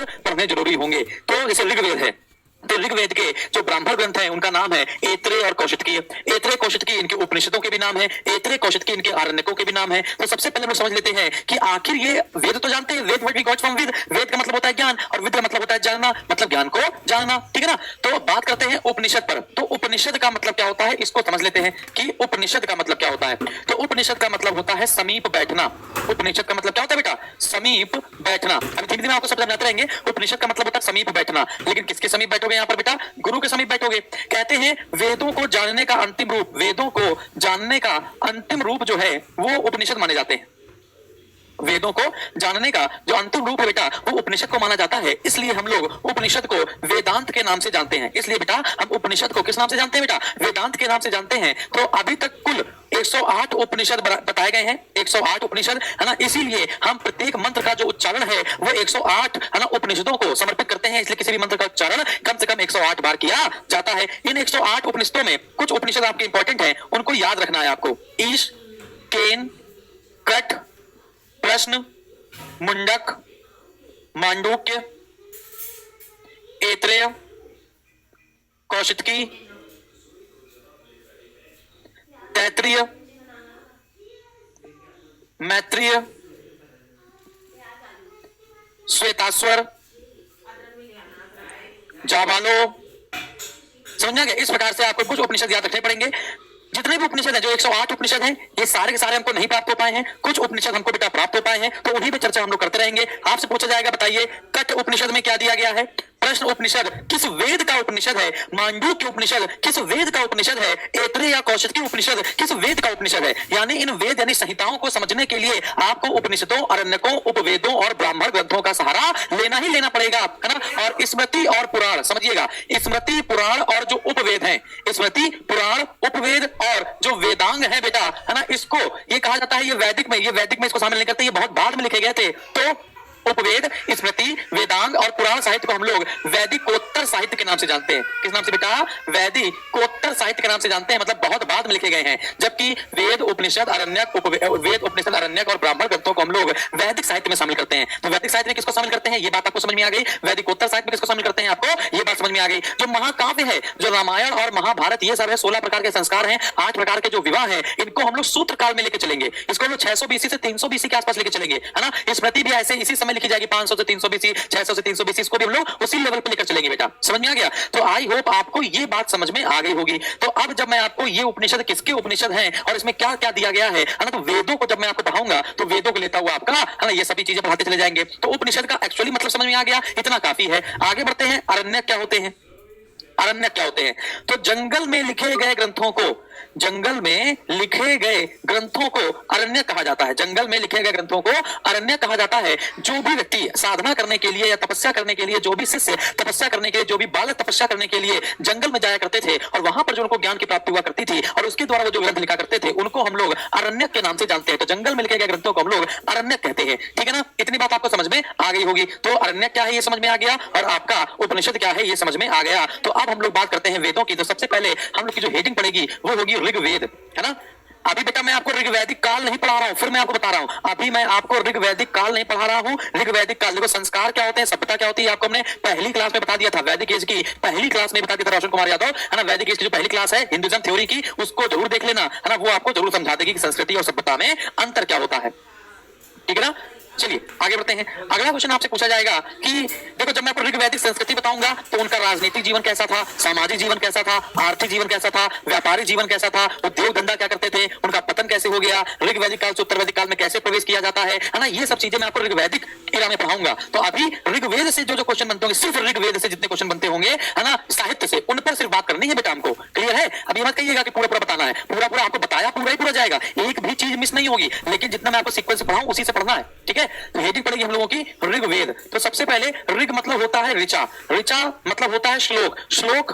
पाठ पढ़ने जरूरी होंगे। तो जैसे ऋग्वेद है, तो ऋग्वेद के जो ब्राह्मण ग्रंथ है उनका नाम है ऐत्रेय और कौशितकी। ऐत्रेय कौशितकी इनके उपनिषदों के भी नाम है, ऐत्रेय कौशितकी इनके आरण्यकों के भी नाम है। तो सबसे पहले हम समझ लेते हैं कि आखिर ये वेद तो जानते हैं, वेद व्हाट वी गॉट फ्रॉम वेद, वेद का मतलब होता है ज्ञान और विद्या मतलब होता है जानना, मतलब ज्ञान को जानना, ठीक है ना। तो बात करते हैं उपनिषद पर। तो उपनिषद का मतलब क्या होता है इसको समझ लेते हैं कि उपनिषद का मतलब क्या होता है। तो उपनिषद का मतलब होता है समीप बैठना। उपनिषद का मतलब क्या होता है बेटा? समीप बैठना। अभी धीरे धीरे आपको सब समझाते रहेंगे। उपनिषद का मतलब होता है समीप बैठना, लेकिन किसके समीप बैठोगे यहाँ पर बेटा? गुरु के समीप बैठोगे। कहते हैं वेदों को जानने का अंतिम रूप, वेदों को जानने का अंतिम रूप जो है वो उपनिषद माने जाते हैं। वेदों को जानने का जो अंतिम रूप है बेटा वो उपनिषद को माना जाता है। इसलिए हम लोग उपनिषद को वेदांत के नाम से जानते हैं। इसलिए बेटा हम उपनिषद को किस नाम से जानते हैं बेटा? वेदांत के नाम से जानते हैं। तो अभी तक कुल 108 उपनिषद बताए गए हैं, 108 उपनिषद है ना। इसीलिए हम प्रत्येक मंत्र का जो उच्चारण है वो 108 है ना उपनिषदों को समर्पित करते हैं। इसलिए किसी भी मंत्र का उच्चारण कम से कम 108 बार किया जाता है। इन 108 उपनिषदों में कुछ उपनिषद आपके इंपॉर्टेंट हैं, उनको याद रखना है आपको। ईश, केन, कट, प्रश्न, मुंडक, मांडूक्य, ऐत्रेय, कौशितकी, तैत्रीय, मैत्रीय, श्वेताश्वर, जाबालो। समझ गए? इस प्रकार से आपको कुछ उपनिषद याद रखने पड़ेंगे। जितने भी उपनिषद हैं, जो 108 उपनिषद हैं, ये सारे के सारे हमको नहीं प्राप्त हो पाए हैं। कुछ उपनिषद हमको बेटा प्राप्त हो पाए हैं, तो उन्हीं पे चर्चा हम लोग करते रहेंगे। आपसे पूछा जाएगा बताइए कट उपनिषद में क्या दिया गया है? प्रश्न उपनिषद किस वेद का उपनिषद है? मांडूक्य उपनिषद किस वेद का उपनिषद है? ऐत्रेय या कौशितकी उपनिषद किस वेद का उपनिषद है? यानी इन वेद यानी संहिताओं को समझने के लिए आपको उपनिषदों, अरण्यकों, उपवेदों और ब्राह्मण ग्रंथों का सहारा लेना ही लेना पड़ेगा, है ना। और स्मृति और पुराण समझिएगा, स्मृति, पुराण और जो उपवेद है, स्मृति, पुराण, उपवेद और जो वेदांग है बेटा, है ना, इसको ये कहा जाता है, ये वैदिक में इसको शामिल नहीं करते, ये बहुत बाद में लिखे गए थे। तो उपवेद, स्मृति, वेदांग और पुराण साहित्य को हम लोग वैदिकोत्तर साहित्य के नाम से जानते हैं। किस नाम से बेटा? वैदिकोत्तर साहित्य के नाम से जानते हैं, मतलब बहुत बाद में लिखे गए हैं। जबकि वेद, उपनिषद, अरण्यक, वेद, उपनिषद, अरण्यक और ब्राह्मण ग्रंथों को हम लोग वैदिक साहित्य में शामिल करते हैं। तो वैदिक साहित्य में किसको शामिल करते हैं? ये बात आपको समझ में आ गई। वैदिकोत्तर साहित्य में किसको शामिल करते हैं? आपको ये बात समझ में आ गई। जो महाकाव्य है, जो रामायण और महाभारत, ये सब है 16 प्रकार के संस्कार हैं, 8 प्रकार के जो विवाह है, इनको हम लोग सूत्र काल में लेके चलेंगे। इसको हम लोग 600 बीसी से 300 बीसी के आसपास लेके चलेंगे, है ना। स्मृति भी ऐसे इसी समय लिखी जाएगी, 500 से 300 बीसी, 600 से 300 बीसी, इसको भी हम लोग उसी लेवल पे लेकर चलेंगे बेटा। समझ में आ गया? तो आई होप आपको ये बात समझ में आ गई होगी। तो अब जब मैं आपको ये उपनिषद किसके उपनिषद हैं और इसमें क्या क्या दिया गया है ना, तो वेदों को जब मैं आपको पढ़ाऊंगा तो वेदों को लेता हुआ आपका, है ना, ये सभी चीजें पढ़ाते चले जाएंगे। तो उपनिषद का एक्चुअली मतलब समझ में आ गया, इतना काफी है। आगे बढ़ते हैं। अरण्यक क्या होते हैं? अरण्यक क्या होते हैं? तो जंगल में लिखे गए ग्रंथों को, जंगल में लिखे गए ग्रंथों को अरण्यक कहा जाता है। जंगल में लिखे गए ग्रंथों को अरण्यक कहा जाता है। जो भी व्यक्ति साधना करने के लिए या तपस्या करने के लिए, जो भी शिष्य तपस्या करने के लिए, जो भी बालक तपस्या करने के लिए जंगल में जाया करते थे और वहां पर जो उनको ज्ञान की प्राप्ति हुआ करती थी और उसके द्वारा वो जो ग्रंथ लिखा करते थे, उनको हम लोग अरण्यक के नाम से जानते हैं। तो जंगल में लिखे गए ग्रंथों को हम लोग अरण्यक कहते हैं, ठीक है ना। इतनी बात आपको समझ में आ गई होगी। तो अरण्यक क्या है ये समझ में आ गया और आपका उपनिषद क्या है ये समझ में आ गया। तो अब हम लोग बात करते हैं वेदों की। तो सबसे पहले हम लोग की जो हेडिंग पड़ेगी वो होगी ऋग्वेद, है ना। अभी बेटा मैं आपको ऋग्वैदिक काल नहीं पढ़ा रहा हूं, फिर मैं आपको बता रहा हूं, अभी मैं आपको ऋग्वैदिक काल नहीं पढ़ा रहा हूं। ऋग्वैदिक काल देखो, संस्कार क्या होते हैं, सभ्यता क्या होती है, आपको हमने पहली क्लास में बता दिया था। वैदिक एज की पहली क्लास में बता दिया था रोशन कुमार यादव, है ना। वैदिक एज की जो पहली क्लास है हिंदुइज्म थ्योरी की, उसको जरूर देख लेना, है ना। वो आपको जरूर समझा देगी कि संस्कृति और सभ्यता में अंतर क्या होता है, ठीक है ना। चलिए आगे बढ़ते हैं। अगला क्वेश्चन आपसे पूछा जाएगा कि देखो, जब मैं आपको ऋग्वैदिक संस्कृति बताऊंगा तो उनका राजनीतिक जीवन कैसा था, सामाजिक जीवन कैसा था, आर्थिक जीवन कैसा था, व्यापारिक जीवन कैसा था, उद्योग धंधा क्या करते थे, उनका पतन कैसे हो गया, ऋग्वैदिक काल से उत्तर वैदिक काल में कैसे प्रवेश किया जाता है ना। ये सब चीजें मैं आपको ऋग्वैदिक एरा में पढ़ाऊंगा। तो अभी ऋग्वेद से जो क्वेश्चन बनते होंगे, सिर्फ ऋग्वेद से जितने क्वेश्चन बनते होंगे, है ना, साहित्य से, उन पर सिर्फ बात करनी है बेटा हमको। क्लियर है? अभी मत कहिएगा कि पूरा पूरा बताना है, पूरा पूरा आपको बताया पूरा ही पूरा जाएगा, एक भी चीज मिस नहीं होगी। लेकिन जितना मैं आपको सीक्वेंस पढ़ाऊं उसी से पढ़ना है, ठीक है। तो हेडिंग पड़ेगी हम लोगों की ऋग्वेद। तो सबसे पहले ऋग मतलब होता है ऋचा, ऋचा मतलब होता है श्लोक, श्लोक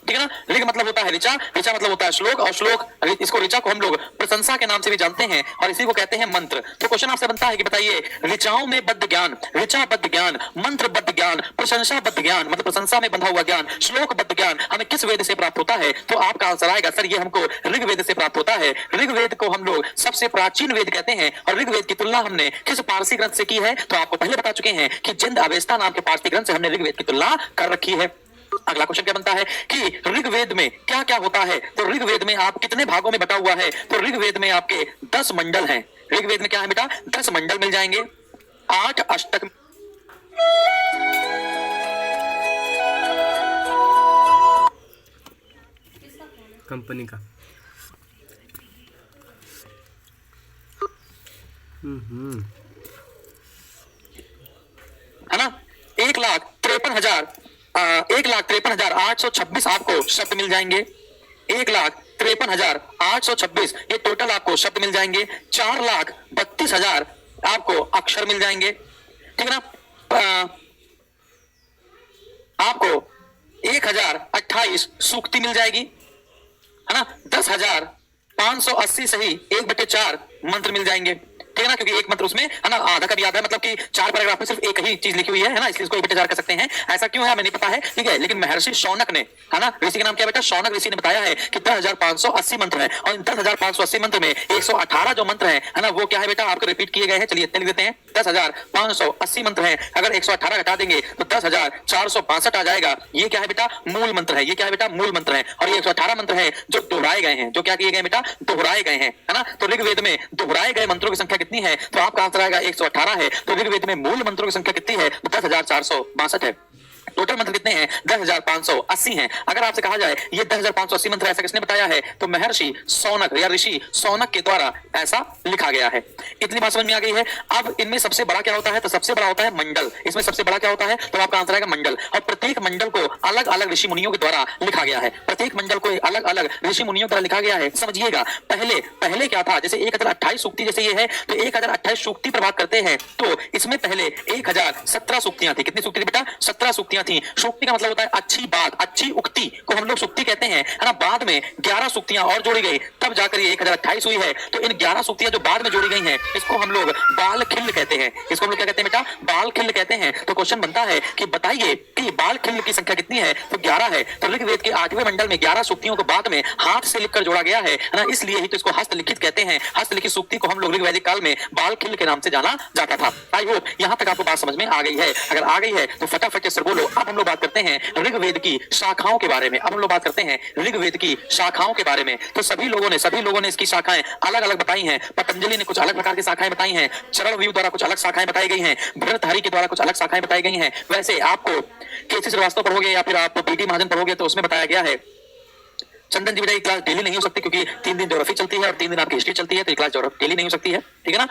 ठीक है ना। ऋग मतलब होता है ऋचा, ऋचा मतलब होता है श्लोक, और श्लोक इसको ऋचा को हम लोग प्रशंसा के नाम से भी जानते हैं और इसी को कहते हैं मंत्र। तो क्वेश्चन आपसे बनता है कि बताइए ऋचाओं में बद्ध ज्ञान, ऋचा बद्ध ज्ञान, मंत्र बद्ध ज्ञान, प्रशंसा बद्ध ज्ञान मतलब प्रशंसा में बंधा हुआ ज्ञान, श्लोक बद्ध ज्ञान हमें किस वेद से प्राप्त होता है? तो आपका आंसर आएगा सर ये हमको ऋग्वेद से प्राप्त होता है। ऋग्वेद को हम लोग सबसे प्राचीन वेद कहते हैं और ऋग्वेद की तुलना हमने किस पारसी ग्रंथ से की है? तो आपको पहले बता चुके हैं कि जिंद अवेस्ता नाम के पारसी ग्रंथ से हमने ऋग्वेद की तुलना कर रखी है। अगला क्वेश्चन क्या बनता है कि ऋग्वेद में क्या क्या होता है? तो ऋग्वेद में आप कितने भागों में बटा हुआ है? तो ऋग्वेद में आपके 10 मंडल हैं। ऋग्वेद में क्या है बेटा? 10 मंडल मिल जाएंगे, 8 अष्टक कंपनी का। है ना। 1,53,826 आपको शब्द मिल जाएंगे। 1,53,826 ये टोटल आपको शब्द मिल जाएंगे। 4,32,000 आपको अक्षर मिल जाएंगे। ठीक है ना। आपको 1,028 सूक्ति मिल जाएगी, है ना। 10,580 सही 1/4 मंत्र मिल जाएंगे। ठीक है ना, क्योंकि एक मंत्र उसमें है ना आधा का भी आधा है, मतलब कि 4 पैराग्राफ में सिर्फ एक ही चीज लिखी हुई है ना, इसलिए इसको 1/4 कर सकते हैं। ऐसा क्यों है हमें नहीं पता है, ठीक है, लेकिन महर्षि शौनक ने, है ना, ऋषि का नाम क्या बेटा? शौनक ऋषि ने बताया है कि 10,580 मंत्र है और इन 10,580 मंत्र में 118 जो मंत्र है ना, वो क्या है बेटा? आपको रिपीट किए गए हैं। चलिए इतने लिख देते हैं। 10,580 मंत्र है, अगर 118 घटा देंगे तो 10,462 आ जाएगा। ये क्या है बेटा? मूल मंत्र है। ये क्या है बेटा? मूल मंत्र है। और ये 118 मंत्र है जो दोहराए गए हैं। जो क्या किए गए बेटा? दोहराए गए हैं, है ना। तो ऋग्वेद में दोहराए गए मंत्रों की संख्या कितनी है? तो आपका आंसर आएगा 118 है। तो ऋग्वेद में मूल मंत्रों की संख्या कितनी है? 10,462 है। टोटल मंत्र कितने हैं? 10,580 हैं। अगर आपसे कहा जाए ये 10,580 मंत्र ऐसा किसने बताया है? तो महर्षि शौनक या ऋषि शौनक के द्वारा ऐसा लिखा गया है। इतनी बात समझ में आ गई है। अब इनमें सबसे बड़ा क्या होता है? तो सबसे बड़ा होता है मंडल। इसमें सबसे बड़ा क्या होता है? तो आपका आंसर आएगा मंडल। और प्रत्येक मंडल को अलग अलग ऋषि मुनियों के द्वारा लिखा गया है। प्रत्येक मंडल को अलग अलग ऋषि मुनियों द्वारा लिखा गया है। समझिएगा, पहले क्या था? जैसे 1,028 सूक्ति जैसे ये है, तो 1,028 सूक्ति प्रभात करते हैं, तो इसमें पहले 1,017 सूक्तियां थी। कितनी सूक्ति थी बेटा? 17 सूक्तियां थी। सूक्ति का मतलब होता है अच्छी बात, अच्छी उक्ति को हम लोग सूक्ति कहते हैं, है ना। बाद में 11 सूक्तियां और जोड़ी गई, तब जाकर ये 1,028 हुई है। तो इन 11 सूक्तियां जो बाद में जोड़ी गई हैं, इसको हम लोग बाल खिल्ल कहते हैं। इसको हम लोग क्या कहते हैं बेटा? बाल खिल्ल कहते हैं। तो क्वेश्चन बनता है कि बताइए कि बाल खिल्ल की संख्या कितनी है? तो 11 है। तो ऋग्वेद के 8वें मंडल में 11 सूक्तियों को बाद में हाथ से लिखकर जोड़ा गया है ना, इसलिए ही तो इसको हस्तलिखित कहते हैं। हस्तलिखित सूक्ति को हम लोग ऋग्वैदिक काल में बाल खिल्ल के नाम से जाना जाता था। आई होप यहां तक आपको बात समझ में आ गई है। अगर आ गई है तो फटाफट से बोलो। अब हम लोग बात करते हैं ऋग्वेद की शाखाओं के बारे में। अब हम लोग बात करते हैं ऋग्वेद की शाखाओं के बारे में। तो सभी लोगों ने इसकी शाखाएं अलग अलग बताई हैं। पतंजलि ने कुछ अलग प्रकार की शाखाएं बताई हैं, चरणव्यूह द्वारा कुछ अलग शाखाएं बताई गई हैं, भरतहरि के द्वारा कुछ अलग शाखाएं बताई गई हैं। वैसे आपको केसी श्रीवास्तव पढ़ोगे या फिर आप बीटी महाजन पढ़ोगे तो उसमें बताया गया है। चंदन जी बेटा, क्लास डेली नहीं हो सकती क्योंकि 3 दिन ज्योग्राफी चलती है और 3 दिन आपकी हिस्ट्री चलती है, तो क्लास डेली नहीं हो सकती है। ठीक है ना।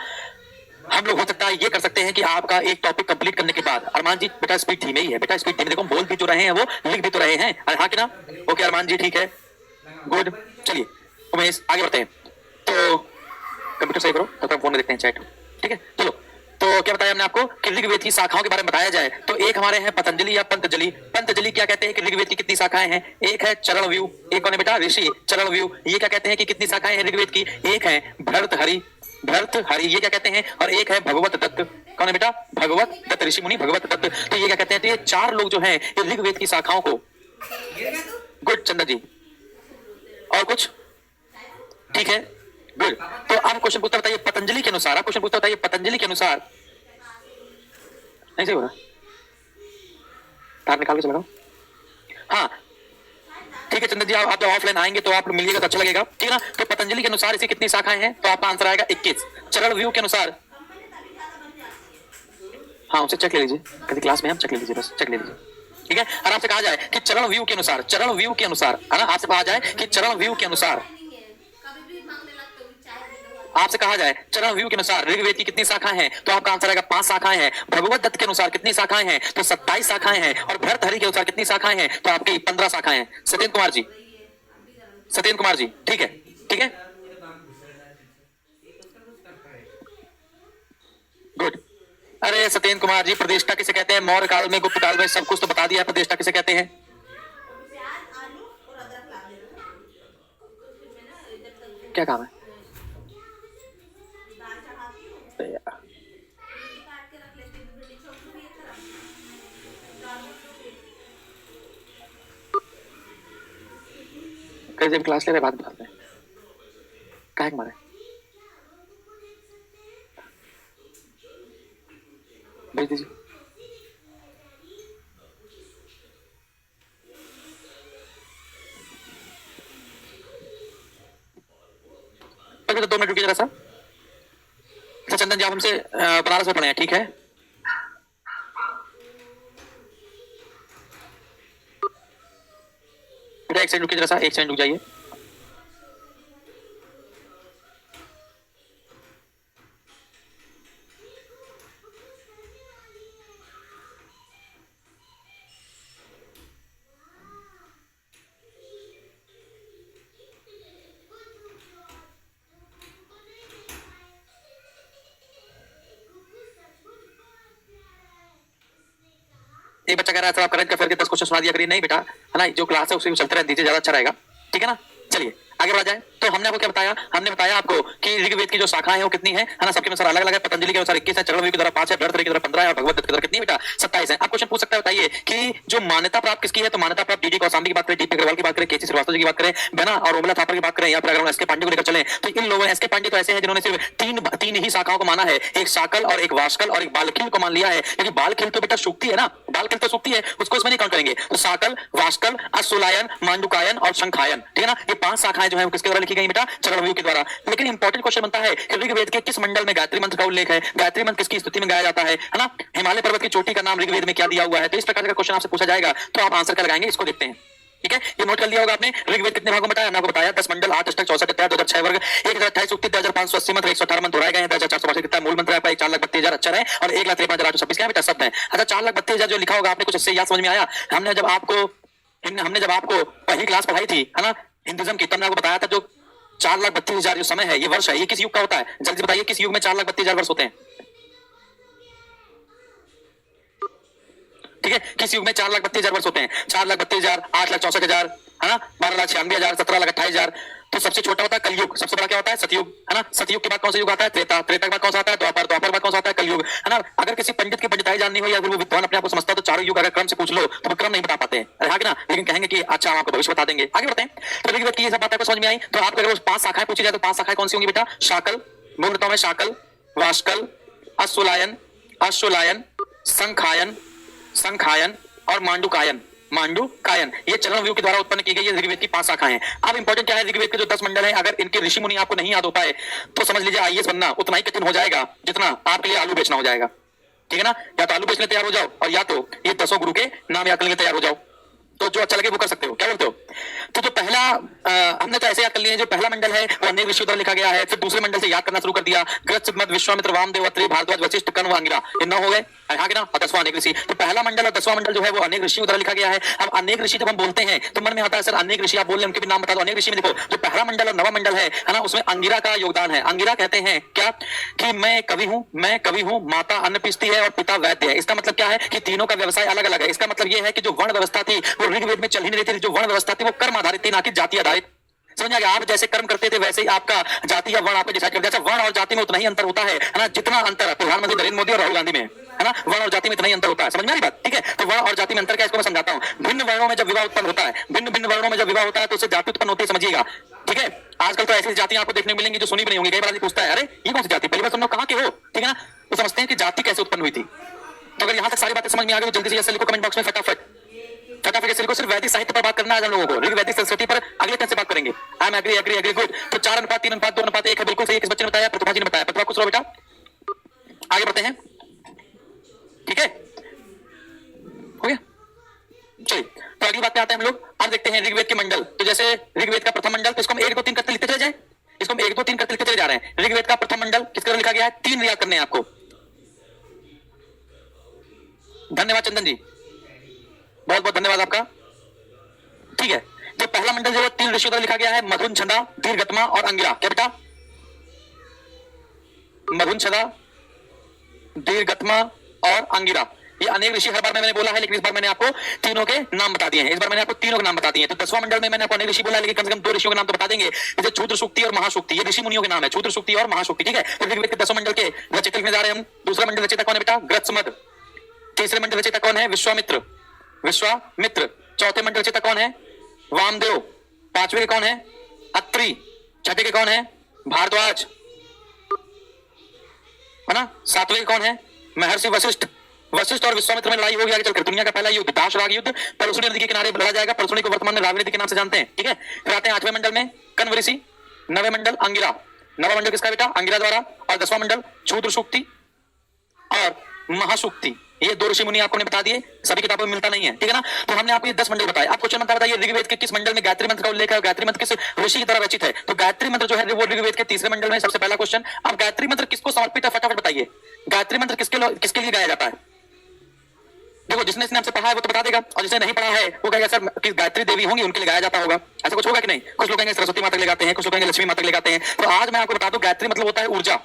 हम लोग हो सकता है ये कर सकते हैं कि आपका एक टॉपिक कंप्लीट करने के बाद, अरमान जी बेटा स्पीड धीमे ही है, बेटा स्पीड धीमे, देखो बोल भी जो रहे हैं वो लिख भी तो रहे हैं। हाँ कि ना? ओके अरमान जी, ठीक है, गुड। चलिए उमेश आगे बढ़ते हैं। तो कंप्यूटर सही करो, तब तक फोन में देखते हैं चैट। ठीक है, चलो। तो क्या बताया हमने आपको कि ऋग्वेद की शाखाओं के बारे में बताया जाए तो एक हमारे हैं पतंजलि या पंतजलि। पंतजलि क्या कहते हैं कि ऋग्वेद की कितनी शाखाएं हैं? एक है चरणव्यूह। एक कौन है बेटा? ऋषि चरणव्यूह। ये क्या कहते हैं कि कितनी शाखाएं हैं ऋग्वेद की? एक है भरतहरि। ये क्या कहते हैं? और एक है भगवत दत्त। कौन है बेटा? भगवत दत्त, ऋषि मुनि भगवत दत्त। तो ये क्या कहते हैं? तो ये 4 लोग जो हैं ये ऋग्वेद की शाखाओं को, गुड चंदन जी, और कुछ ठीक है, गुड। तो अब क्वेश्चन पूछता बताइए पतंजलि के अनुसार, क्वेश्चन पूछता बताइए पतंजलि के अनुसार, नहीं सही हो रहा, तार निकाल के चलाओ। हाँ ठीक है चंद्र जी, आप जब ऑफलाइन आएंगे तो आप मिलिएगा तो अच्छा लगेगा। ठीक है ना। तो पतंजलि के अनुसार इसे कितनी शाखाएं हैं? तो आपका आंसर आएगा 21। चरणव्यूह के अनुसार, हाँ उसे चेक ले लीजिए, कभी क्लास में हम चेक ले लीजिए, बस चेक ले लीजिए। ठीक है। और आपसे कहा जाए कि चरणव्यूह के अनुसार, है ना, आपसे कहा जाए कि चरणव्यूह के अनुसार, आपसे कहा जाए चरणव्यूह के अनुसार ऋग्वेद की कितनी शाखाएं हैं? तो आपका आंसर आएगा 5 शाखाएं हैं। भगवत दत्त के अनुसार कितनी शाखाएं हैं? तो 27 शाखाएं हैं। और भरतहरि के अनुसार कितनी शाखाएं हैं? तो आपकी 15 शाखाएं हैं। सत्येंद्र कुमार जी, ठीक है, ठीक है, गुड। अरे सत्येंद्र कुमार जी, प्रतिष्ठा किसे कहते हैं? मौर्य काल में, गुप्त काल में, सब कुछ तो बता दिया। प्रतिष्ठा किसे कहते हैं? क्या काम है? अरे यार, कैसे क्लास ले रहे बात बताते हैं काहे के मारे? भेज दीजिए। तो 2 मिनट रुकिए जरा सा। अच्छा चंदन जी, आप हमसे बनारस में पढ़े हैं, ठीक है? बेटा एक सेकंड रुकिए जरा सा, एक सेकंड रुक जाइए। एक बच्चा कह रहा है सर आप करेंट अफेयर के 10 क्वेश्चन सुना दिया करिए। नहीं बेटा, है ना, जो क्लास है उसी में चलते रहने दीजिए, ज्यादा अच्छा रहेगा, ठीक है ना? चलिए आगे बढ़ा जाए। तो हमने आपको क्या बताया? हमने बताया आपको कि ऋग्वेद की जो शाखाएं हैं वो कितनी है ना? सबके अनुसार अलग अलग है। पतंजलि के अनुसार 21 है, चरणामृत के द्वारा 5 है, बृहस्पति के द्वारा 15 है और भगवत दत्त के द्वारा कितनी बेटा 27 है। आप क्वेश्चन पूछ सकता है, बताइए कि जो मान्यता प्राप्त किसकी है? तो मान्यता प्राप्त डीडी कौशाम्बी की बात करें, डीपी अग्रवाल की बात करें, केसी श्रीवास्तव जी की बात करें, बना और ओमला थापर की बात करें, या फिर अगर हम एसके पांडे को लेकर चले तो इन लोगों ने एसके पांडे तो ऐसे हैं जिन्होंने सिर्फ तीन ही शाखाओं को माना है, एक शाकल और एक वाष्कल और एक बालखिल को मान लिया है। क्योंकि बालखिल तो बेटा सूक्ति है ना, बालखिल तो सूक्ति है, उसको इसमें नहीं काउंट करेंगे। तो शाकल, वाष्कल, अश्वलायन, मांडुकायन और शंखायन, ठीक है ना? ये 5 शाखाएं जो है किसके द्वारा लिखी गई बेटा? चरणव्यूह के द्वारा। लेकिन इंपॉर्टेंट क्वेश्चन बनता है कि ऋग्वेद के किस मंडल में गायत्री मंत्र का उल्लेख है? गायत्री मंत्र किसकी स्तुति में गाया जाता है ना? हिमालय पर्वत की चोटी का नाम ऋग्वेद में क्या दिया हुआ है? तो इस प्रकार का क्वेश्चन आपसे पूछा जाएगा तो आप आंसर क्या लगाएंगे, इसको देखते हैं, ठीक है? ये नोट कर लिया होगा आपने। ऋग्वेद कितने भागों में बताया? आपको बताया 10 मंडल, 8 अष्टक, 64 अध्याय, 2006 वर्ग, 1028 सूक्ति, 2580 मंत्र, 118 मंत्र दोहराए गए हैं, 1462 कितना मूल मंत्र है आपका? 4,32,000 अक्षर है और 1,53,826 क्या बेटा शब्द है। अच्छा 4,32,000 जो लिखा होगा आपने, कुछ इससे याद समझ में आया? हमने जब आपको पहली क्लास पढ़ाई थी, है ना, हिंदुइज्म की, तब मैंने आपको बताया था जो 4,32,000 जो समय है, ये वर्ष है, ये किस युग का होता है? जल्दी बताइए किस युग में 4,32,000 वर्ष होते हैं? ठीक है, किस युग में 4,32,000 वर्ष होते हैं? 4,32,000, 8,64,000, है ना, 12,96,000, 17,28,000। तो सबसे छोटा होता है कलयुग, सबसे बड़ा क्या होता है? सतयुग, है ना? सतयुग के बाद कौन सा युग आता है? त्रेता, त्रेता के बाद कौन सा आता है? द्वापर, द्वापर के बाद कौन सा आता है? कलयुग, है ना? अगर किसी पंडित की पंडिताई जाननी हो या फिर वो विद्वान अपने आप को समझता हो तो चारों युग अगर क्रम से पूछ लो तो वो क्रम नहीं बता पाते हैं, अरे हाँ कि ना? लेकिन कहेंगे कि अच्छा हम आपको भविष्य बता देंगे। आगे बढ़ते हैं। तो ऋग्वेद की ये सब बातें आपको समझ में आई। तो आपको अगर 5 शाखाएं पूछी जाए तो 5 शाखाएं कौन सी होंगी बेटा? शाकल, मूलतः में शाकल, वाष्कल, अश्वलायन, अश्वलायन, शंखायन, शंखायन और मांडुकायन, मांडुकायन। ये चरणव्यूह के द्वारा उत्पन्न की गई ऋग्वेद की 5 शाखाएं हैं। अब इंपॉर्टेंट क्या है? ऋग्वेद के जो 10 मंडल हैं, अगर इनके ऋषि मुनि आपको नहीं याद हो पाए तो समझ लीजिए आईएएस बनना उतना ही कठिन हो जाएगा जितना आपके लिए आलू बेचना हो जाएगा, ठीक है ना? या तो आलू बेचने तैयार हो जाओ और या तो ये 10 गुरु के नाम याद करने तैयार हो जाओ, तो जो अच्छा लगे वो कर सकते हो। क्या बोलते हो? तो जो पहला हमने तो ऐसे याद कर लिए, जो पहला मंडल है वो अनेक ऋषियों द्वारा लिखा गया है। फिर दूसरे मंडल से याद करना शुरू कर दिया, गृहस्थ, मध्य, विश्वामित्र, वामदेव, अत्रि, भारद्वाज, वशिष्ठ, कण्व, अंगिरा, ये 9 हो गए, हाँ कि ना? और 10वां अनेक ऋषि। तो पहला मंडल और 10वां मंडल जो है वो अनेक ऋषियों द्वारा लिखा गया है। अब अनेक ऋषि जब हम बोलते हैं तो मन में आता है सर अनेक ऋषि आप बोल रहे हैं, उनके भी नाम बता दो। अनेक ऋषि में देखो जो पहला मंडल और 9वां मंडल है ना, उसमें अंगिरा का योगदान है। अंगिरा कहते हैं क्या कि मैं कवि हूं, माता अन्न पीसती है और पिता वैद्य है। इसका मतलब क्या है कि तीनों का व्यवसाय अलग अलग है। इसका मतलब यह है कि जो वर्ण व्यवस्था थी वो ऋग्वेद में चल ही नहीं रही थी। जो वर्ण व्यवस्था थी वो कर्म आधारित थी, ना कि जाति आधारित। समझ आ गया? आप जैसे कर्म करते थे वैसे ही आपका जाति या वर्ण आपको डिसाइड करता है। वर्ण और जाति में उतना ही अंतर होता है ना, जितना अंतर है प्रधानमंत्री नरेंद्र मोदी और राहुल गांधी में, है ना? वर्ण और जाति में इतना ही अंतर होता है। समझ में आ रही बात? ठीक है, तो वर्ण और जाति में अंतर क्या है इसको मैं समझाता हूँ। भिन्न वर्णों में जब विवाह उत्पन्न होता है, भिन्न वर्णों में जब विवाह होता है तो उससे जाति उत्पन्न होती है, समझिएगा, ठीक है? आजकल तो ऐसी जातियां आपको देखने को मिलेंगी जो सुनी भी नहीं होंगी। कई बार पूछता है अरे ये कौन सी जाति, पहली बार तुम लोग कहाँ के हो, ठीक है ना? तो समझते हैं कि जाति कैसे उत्पन्न हुई थी। तो अगर यहाँ तक सारी बातें समझ में आ गई तो जल्दी से लिखो कमेंट बॉक्स में फटाफट को। सिर्फ वैदिक साहित्य पर बात करना है हम लोगों को, ऋग्वैदिक संस्कृति पर अगले टर्न से बात करेंगे। I am agree good. तो 4:3:2:1 है, बिल्कुल सही। किस बच्चे ने बताया? प्रतिभा जी ने बताया। प्रतिभा कुछ रो बेटा, आगे बढ़ते हैं, ठीक है? हो गया, चलिए तो अगली बात पे आते हैं हम लोग। अब देखते हैं ऋग्वेद के मंडल। तो जैसे ऋग्वेद का प्रथम मंडल, तो इसको हम 1 2 3 करते लिखते चले जाए। इसको हम 1 2 3 करते लिखते चले जा रहे हैं। ऋग्वेद का प्रथम मंडल किसके द्वारा लिखा गया है? 3 याद करने हैं आपको। धन्यवाद चंदन जी, बहुत बहुत धन्यवाद आपका, ठीक है? तो पहला मंडल जो है 3 ऋषियों द्वारा लिखा गया है, मधुन, छंदा, दीर्घतमा और अंगिरा। क्या बेटा? मधुन, छंदा, दीर्घतमा और अंगिरा, ये अनेक ऋषि हर बार मैंने बोला है, लेकिन इस बार मैंने आपको तीनों के नाम बता दिए हैं। इस बार मैंने आपको तीनों के नाम बता दिए। तो 10वां मंडल में मैंने आपको अनेक ऋषि बोला, लेकिन कम से कम 2 ऋषियों के नाम तो बता देंगे, जैसे क्षुद्र सूक्ति और महासूक्ति। ये ऋषि मुनियों के नाम है, क्षुद्र सूक्ति और महासूक्ति, ठीक है। तो ऋग्वेद के 10वें मंडल के रचयिता लिखने जा रहे हैं हम। दूसरा मंडल रचयिता कौन है बेटा? गृत्समद। तीसरे मंडल रचयिता कौन है? विश्वामित्र। चौथे मंडल रचयिता कौन है? वामदेव। पांचवे के कौन है? अत्रि। छठे के कौन है? भारद्वाज, है ना। सातवें के कौन है? महर्षि वशिष्ठ। वशिष्ठ और विश्वामित्र में लड़ाई होगी आगे चलकर, दुनिया का पहला युद्ध, दाशराग युद्ध, परसुनी नदी के किनारे लड़ा जाएगा। परसुनी को वर्तमान में रावी नदी के नाम से जानते हैं, ठीक है। फिर आते हैं 8वें मंडल में कण्व ऋषि, 9वें मंडल अंगिरा। 9वां मंडल किसका बेटा? अंगिरा द्वारा। और 10वां मंडल क्षुद्र सूक्ति और महासूक्ति। ये 2 ऋषि मुनि आपको बता दिए, सभी किताबों में मिलता नहीं है, ठीक है ना। तो हमने आपको ये 10 मंडल बताए। आप क्वेश्चन मंत्र बताइए, ऋग्वेद के किस मंडल में गायत्री मंत्र का उल्लेख है? गायत्री मंत्र किस ऋषि की तरह रचित है? तो गायत्री मंत्र जो है वो ऋग्वेद के 3रे मंडल में। सबसे पहला क्वेश्चन, अब गायत्री मंत्र किसको समर्पित है? फटाफट बताइए, गायत्री मंत्र किसके लिए गाया जाता है? देखो, जिसने इसने हमसे पढ़ा है वो तो बता देगा, और जिसने नहीं पढ़ा है वो कहेगा सर कि गायत्री देवी होंगी उनके लिए गाया जाता होगा। ऐसा कुछ होगा कि नहीं? कुछ लोग कहेंगे सरस्वती माता के लिए गाते हैं, कुछ लोग कहेंगे लक्ष्मी माता के लिए गाते हैं। तो आज मैं आपको बता दूं, गायत्री मतलब होता है ऊर्जा।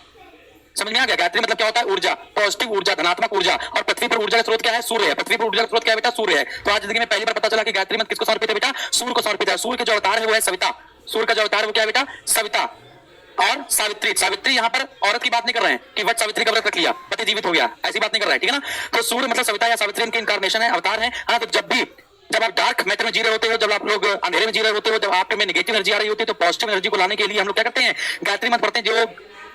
समझ में आ गया? गायत्री मतलब क्या होता है? ऊर्जा, पॉजिटिव ऊर्जा, धनात्मक ऊर्जा। और पृथ्वी पर ऊर्जा का स्रोत क्या है? सूर्य है। पृथ्वी पर ऊर्जा का स्रोत क्या है बेटा? सूर्य है। तो आज जिंदगी में पहली बार पता चला कि गायत्री मंत्र किसको समर्पित है बेटा? सूर्य को समर्पित है। सूर्य के जो अवतार है वो है सविता। सूर्य का जो अवतार है वो क्या है बेटा? सविता और सावित्री। सावित्री यहाँ पर औरत की बात नहीं कर रहे हैं कि वट सावित्री का व्रत रख लिया, पति जीवित हो गया, ऐसी बात नहीं कर रहे हैं, ठीक है ना। तो सूर्य मतलब सविता या सावित्री इनकी इनकारनेशन है, अवतार है। हाँ, तो जब आप डार्क मैटर में जी रहे होते हो, जब आप लोग अंधेरे में जी रहे होते हो, जब आप में नेगेटिव एनर्जी आ रही होती है, तो पॉजिटिव एनर्जी को लाने के लिए हम लोग क्या करते हैं? गायत्री मंत्र पढ़ते हैं। जो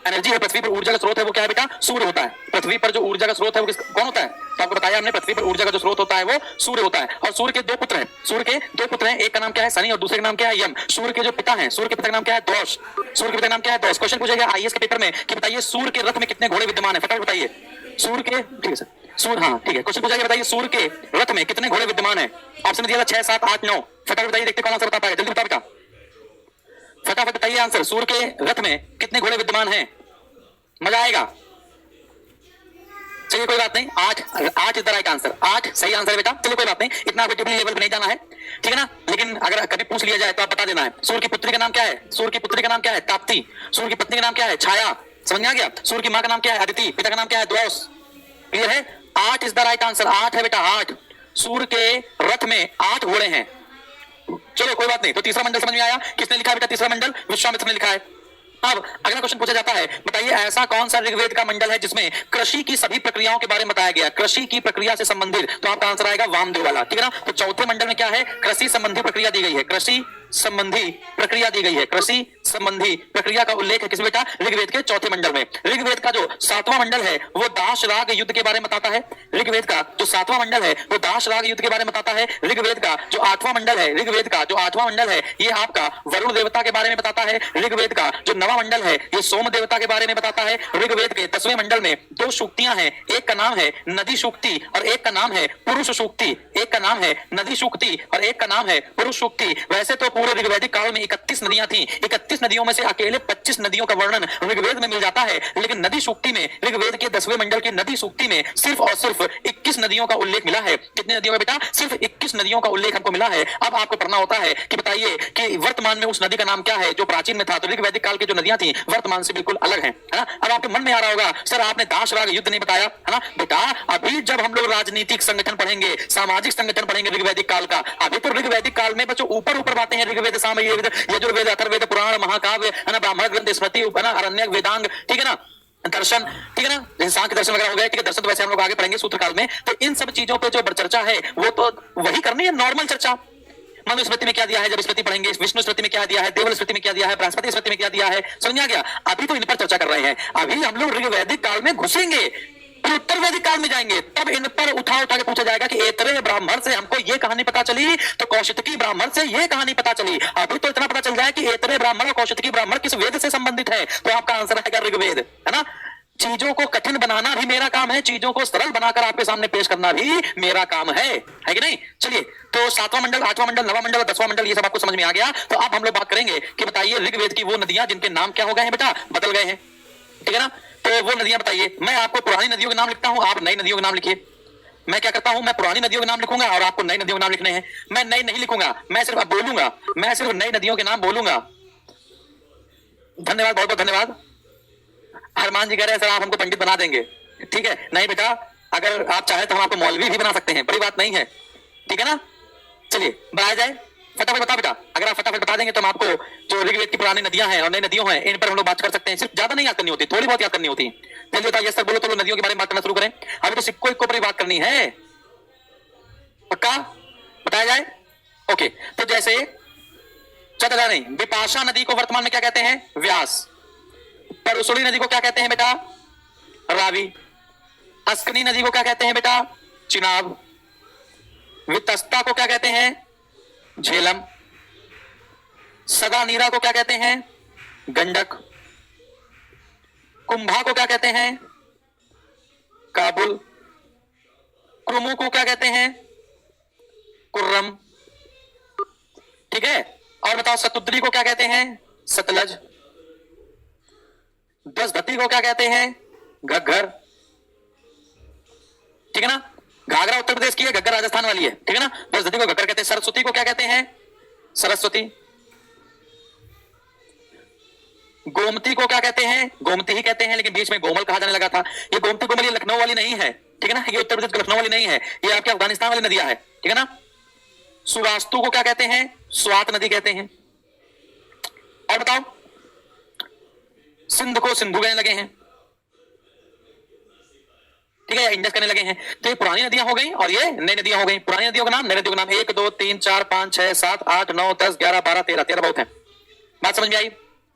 एनर्जी है पृथ्वी पर, ऊर्जा का स्रोत है वो क्या है बेटा? सूर्य होता है। पृथ्वी पर जो ऊर्जा का स्रोत है वो कौन होता है? तो आपको बताया हमने, पृथ्वी पर ऊर्जा का जो स्रोत होता है वो सूर्य होता है। और सूर्य के 2 पुत्र हैं। सूर्य के 2 पुत्र हैं, एक का नाम क्या है? शनि, और दूसरे का नाम क्या है? यम। सूर्य के जो पिता हैं, सूर्य के पिता का नाम क्या है? दोष। सूर्य के पिता का नाम क्या है? दोष। क्वेश्चन पूछेगा आईएएस के पेपर में कि बताइए सूर्य के रथ में कितने घोड़े विद्यमान है? फटाफट बताइए। सूर्य के, ठीक है सर, सूर्य, हाँ ठीक है। क्वेश्चन पूछा गया, बताइए सूर्य के रथ में कितने घोड़े विद्यमान है? ऑप्शन दिया था 6, 7, 8, 9। फटाफट बताइए, देखते कौन आंसर बता पाएगा। जल्दी बता बेटा, फटाफट बताइए आंसर। सूर्य के रथ में कितने घोड़े विद्यमान है? मजा आएगा। चलिए कोई बात नहीं, 8 इज द राइट आंसर। 8 सही आंसर है बेटा। चलिए कोई बात नहीं, इतना डिटेल लेवल पे नहीं जाना है, ठीक है ना। लेकिन अगर कभी पूछ लिया जाए तो आप बता देना है। सूर्य की पुत्री का नाम क्या है? सूर्य की पुत्री का नाम क्या है? ताप्ती। सूर्य की पत्नी का नाम क्या है? छाया। समझ में आ गया? सूर्य की मां का नाम क्या है? अदिति। पिता का नाम क्या है? द्वौस। क्लियर है? 8 इज द राइट आंसर। 8 है बेटा, 8। सूर्य के रथ में 8 घोड़े हैं। चलो कोई बात नहीं। तो तीसरा मंडल समझ में आया? किसने लिखा है बेटा तीसरा मंडल? विश्वामित्र ने लिखा है। अब अगला क्वेश्चन पूछा जाता है, बताइए ऐसा कौन सा ऋग्वेद का मंडल है जिसमें कृषि की सभी प्रक्रियाओं के बारे में बताया गया? कृषि की प्रक्रिया से संबंधित, तो आपका आंसर आएगा वामदेव वाला, ठीक है ना। तो चौथे मंडल में क्या है? कृषि संबंधी प्रक्रिया दी गई है। कृषि संबंधी प्रक्रिया दी गई है। कृषि संबंधी प्रक्रिया का उल्लेख है किस बेटा? ऋग्वेद के चौथे मंडल में। ऋग्वेद का जो 7वां मंडल है वो दाशराग युद्ध के बारे में बताता है। ऋग्वेद का जो 7वां मंडल है वो दाशराग युद्ध के बारे में बताता है। ऋग्वेद का जो 8वां मंडल है, ऋग्वेद का जो 8वां मंडल है ये आपका वरुण देवता के बारे में बताता है। ऋग्वेद का जो 9वां मंडल है ये सोम देवता के बारे में बताता है। ऋग्वेद के 10वें मंडल में 2 सूक्तियां हैं, एक का नाम है नदी सूक्ति और एक का नाम है पुरुष सूक्ति। एक का नाम है नदी सूक्ति और एक का नाम है पुरुष सूक्ति। वैसे तो पूरे ऋग्वैदिक काल में 31 नदियां थी। 31 नदियों में से अकेले 25 नदियों का वर्णन ऋग्वेद में मिल जाता है, लेकिन नदी सूक्ति में, ऋग्वेद के 10वें मंडल की नदी सूक्ति में सिर्फ और सिर्फ 21 नदियों का उल्लेख मिला है। कितनी नदियों में बेटा? सिर्फ 21 नदियों का उल्लेख हमको मिला है। अब आपको पढ़ना होता है कि बताइए कि वर्तमान में उस नदी का नाम क्या है जो प्राचीन में था। तो ऋग्वैदिक काल की जो नदियां थी वर्तमान से बिल्कुल अलग है ना। अब आपके मन में आ रहा होगा सर आपने दाशराग युद्ध नहीं बताया, है ना बेटा। अभी जब हम लोग राजनीतिक संगठन पढ़ेंगे, सामाजिक संगठन पढ़ेंगे ऋग्वैदिक काल का, अभी तो ऋग्वैदिक काल में बच्चों ऊपर ऊपर बातें हैं। ऋग्वेद, सामवेद, यजुर्वेद, अथर्ववेद, पुराण, महाकाव्य, है ना, ब्राह्मण ग्रंथ, स्मृति, अरण्यक, वेदांग, ठीक है ना, दर्शन, ठीक है ना, जैसे सांख्य दर्शन वगैरह हो गए, ठीक है। दर्शन तो वैसे हम लोग आगे पढ़ेंगे सूत्र काल में। तो इन सब चीजों पे जो चर्चा है वो तो वही करनी है, नॉर्मल चर्चा। मनु स्मृति में क्या दिया है जब स्मृति पढ़ेंगे, विष्णु स्मृति में क्या दिया है, देवल स्मृति में क्या दिया है, बृहस्पति स्मृति में क्या दिया है, समझ आ गया। अभी तो इन पर चर्चा कर रहे हैं। अभी हम लोग ऋग्वैदिक काल में घुसेंगे, फिर उत्तर वैदिक काल में जाएंगे, तब इन पर उठा उठा के पूछा जाएगा कि ऐतरेय ब्राह्मण से हमको ये कहानी पता चली, तो कौशितकी ब्राह्मण से ये कहानी पता चली। अभी तो इतना पता चल जाए कि ऐतरेय ब्राह्मण और कौशितकी ब्राह्मण किस वेद से संबंधित है, तो आपका आंसर आएगा ऋग्वेद, है ना। चीजों को कठिन बनाना भी मेरा काम है, चीजों को सरल बनाकर आपके सामने पेश करना भी मेरा काम है कि नहीं। चलिए, तो 7वां मंडल, 8वां मंडल, 9वां मंडल और 10वां मंडल ये सब आपको समझ में आ गया। तो अब हम लोग बात करेंगे कि बताइए ऋग्वेद की वो नदियां जिनके नाम क्या हो गए हैं बेटा, बदल गए हैं, ठीक है ना। तो वो नदियां बताइए। मैं आपको पुरानी नदियों के नाम लिखता हूं, आप नई नदियों के नाम लिखिए। मैं क्या करता हूं, मैं पुरानी नदियों के नाम लिखूंगा और आपको नई नदियों के नाम लिखने हैं। मैं नई नहीं लिखूंगा, मैं सिर्फ बोलूंगा, मैं सिर्फ नई नदियों के नाम बोलूंगा। धन्यवाद, बहुत बहुत धन्यवाद। हरमान जी कह रहे हैं सर आप हमको पंडित बना देंगे, ठीक है। नहीं बेटा, अगर आप चाहें तो हम आपको मौलवी भी बना सकते हैं, बड़ी बात नहीं है, ठीक है ना। चलिए बढ़ाया जाए, फटाफट बता बेटा। अगर आप फटाफट बता देंगे तो हम आपको जो ऋग्वेद की पुरानी नदियां हैं और नई नदियों हैं इन पर हम लोग बात कर सकते हैं। सिर्फ ज्यादा नहीं याद करनी होती, थोड़ी बहुत याद करनी होती है। जल्दी बताइए सर, बोलो तो लोग नदियों के बारे में बात करना शुरू करें। अभी तो सिक्को इक्को पर ही बात करनी है, पक्का बताया जाए। ओके, तो जैसे चतरा नहीं, विपाशा नदी को वर्तमान में क्या कहते हैं? व्यास। परसुड़ी नदी को क्या कहते हैं बेटा? रावी। अस्कनी नदी को क्या कहते हैं बेटा? चिनाब। वितस्ता को क्या कहते हैं? झेलम। सदा नीरा को क्या कहते हैं? गंडक। कुंभा को क्या कहते हैं? काबुल। क्रुमु को क्या कहते हैं? कुर्रम। ठीक है, और बताओ सतुद्री को क्या कहते हैं? सतलज। दसधती को क्या कहते हैं? घग्गर। ठीक है ना। घाघरा उत्तर प्रदेश की है, घग्गर राजस्थान वाली है, ठीक है ना। दसधती को घग्गर कहते हैं। सरस्वती को क्या कहते हैं? सरस्वती। गोमती को क्या कहते हैं? गोमती ही कहते हैं, लेकिन बीच में गोमल कहा जाने लगा था। ये गोमती गोमल ये लखनऊ वाली नहीं है, ठीक है ना। ये उत्तर प्रदेश की लखनऊ वाली नहीं है, ये आपके अफगानिस्तान वाली नदियां है, ठीक है ना। सुवास्तु को क्या कहते हैं? स्वात नदी कहते हैं। और बताओ, सिंध को सिंधु कहने लगे हैं, ठीक है, इंडस करने लगे हैं। तो ये पुरानी नदियां हो गई और ये नई नदियां हो गई। पुरानी नदियों का नाम, नई नदियों का नाम 1 2 3 4 5 6 7 8 9 10 11 12 13 बहुत है। बात समझ में आई?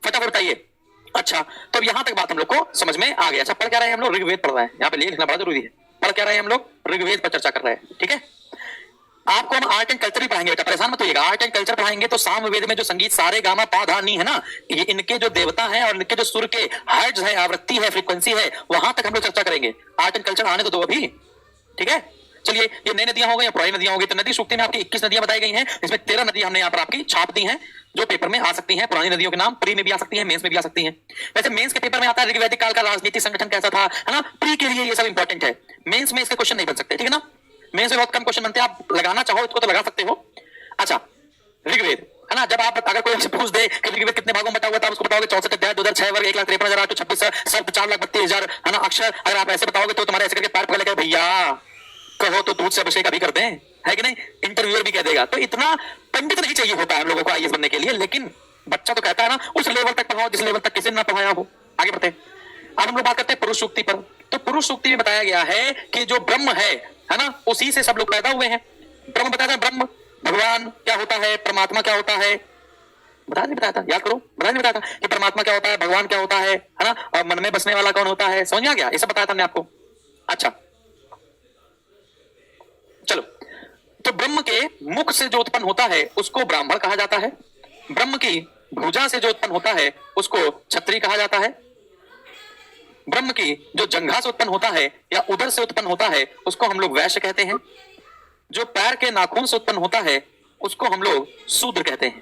फटाफट बताइए। अच्छा, तो यहां तक बात हम लोग को समझ में आ गया। अच्छा, पढ़ क्या रहे हैं हम लोग? ऋग्वेद पढ़ रहे हैं, यहाँ पे लिखना बड़ा जरूरी है। पढ़ क्या रहे हैं हम लोग? ऋग्वेद पर चर्चा कर रहे हैं, ठीक है। आपको हम आर्ट एंड कल्चर ही पढ़ाएंगे बेटा, परेशान मत होइएगा। आर्ट एंड कल्चर पढ़ाएंगे तो सामवेद में जो संगीत सारे गामा पा धा नी है ना, ये इनके जो देवता हैं और इनके जो सुर के हर्ट्ज है, आवृत्ति है, फ्रीक्वेंसी है, वहां तक हम लोग चर्चा करेंगे। आर्ट एंड कल्चर आने तो दो अभी, ठीक है। चलिए, ये नई नदियां हो गई, पुरानी नदियां हो गई। तो नदी सूक्ति में आपकी 21 नदियां बताई गई हैं, इसमें 13 नदियां हमने यहाँ पर आपकी छाप दी हैं, जो पेपर में आ सकती हैं। पुरानी नदियों के नाम प्री में भी आ सकती हैं, मेंस में भी आ सकती हैं। वैसे मेंस के पेपर में आता है ऋग्वैदिक काल का राजनीतिक संगठन कैसा था, है ना। प्री के लिए ये सब इंपॉर्टेंट है, मेंस में इसके क्वेश्चन नहीं बन सकते, ठीक है ना। मेंस में बहुत कम क्वेश्चन बनते हैं, आप लगाना चाहो इसको तो लगा सकते हो। अच्छा, ऋग्वेद है ना, जब आप अगर कोई आपसे पूछ दे कि ऋग्वेद कितने भागों में बटा हुआ था, आप उसको बताओगे 64 अध्याय, 2006 वर्ग 1,53,826 शब्द 4,32,000 है ना अक्षर। अगर आप ऐसे बताओगे तो तुम्हारे ऐसे करके पैर पकड़ लेकर भैया कहो तो दूध से अभिषेक अभी कर दें, है कि नहीं। इंटरव्यूअर भी कह देगा। तो इतना पंडित नहीं चाहिए होता है हम लोगों को आईएएस बनने के लिए, लेकिन बच्चा तो कहता है ना उस लेवल तक पढ़ाओ जिस लेवल तक किसी ने ना पढ़ाया हो। आगे बढ़ते हैं, अब हम लोग बात करते हैं पुरुष सूक्ति पर। तो पुरुष सूक्ति में बताया गया है कि जो ब्रह्म है ना, उसी से सब लोग पैदा हुए हैं। ब्रह्म बताया था, ब्रह्म भगवान क्या होता है, परमात्मा क्या होता है, बताया था, याद करो, बताया था कि परमात्मा क्या होता है, भगवान क्या होता है ना, और मन में बसने वाला कौन होता है, समझ आ गया, ये सब बताया था हमने आपको। अच्छा चलो, तो ब्रह्म के मुख से जो उत्पन्न होता है उसको ब्राह्मण कहा जाता है। ब्रह्म की भुजा से जो उत्पन्न होता है उसको क्षत्रिय कहा जाता है। ब्रह्म की जो जंघा से उत्पन्न होता है या उदर से उत्पन्न होता है उसको हम लोग वैश्य कहते हैं। जो पैर के नाखून से उत्पन्न होता है उसको हम लोग शूद्र कहते हैं,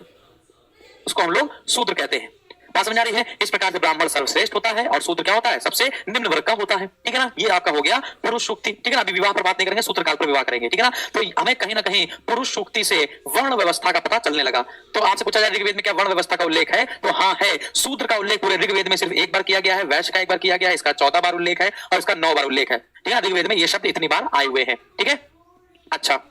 उसको हम लोग शूद्र कहते हैं। बात समझ आ रही है? इस प्रकार से ब्राह्मण सर्वश्रेष्ठ होता है और शूद्र क्या होता है, सबसे निम्न वर्ग का होता है, ठीक है ना। ये आपका हो गया पुरुष सूक्ति, ठीक है ना। अभी विवाह पर बात नहीं करेंगे, सूत्रकाल पर विवाह करेंगे, ठीक है ना। तो हमें कहीं ना कहीं पुरुष सूक्ति से वर्ण व्यवस्था का पता चलने लगा। तो आपसे पूछा जाए ऋग्वेद में क्या वर्ण व्यवस्था का उल्लेख है, तो हाँ है। शूद्र का उल्लेख पूरे ऋग्वेद में सिर्फ एक बार किया गया है, वैश्य का एक बार किया गया है, इसका 14 बार उल्लेख है और इसका 9 बार उल्लेख है, ठीक है। ऋग्वेद में ये शब्द इतनी बार आए हुए हैं, ठीक है। अच्छा,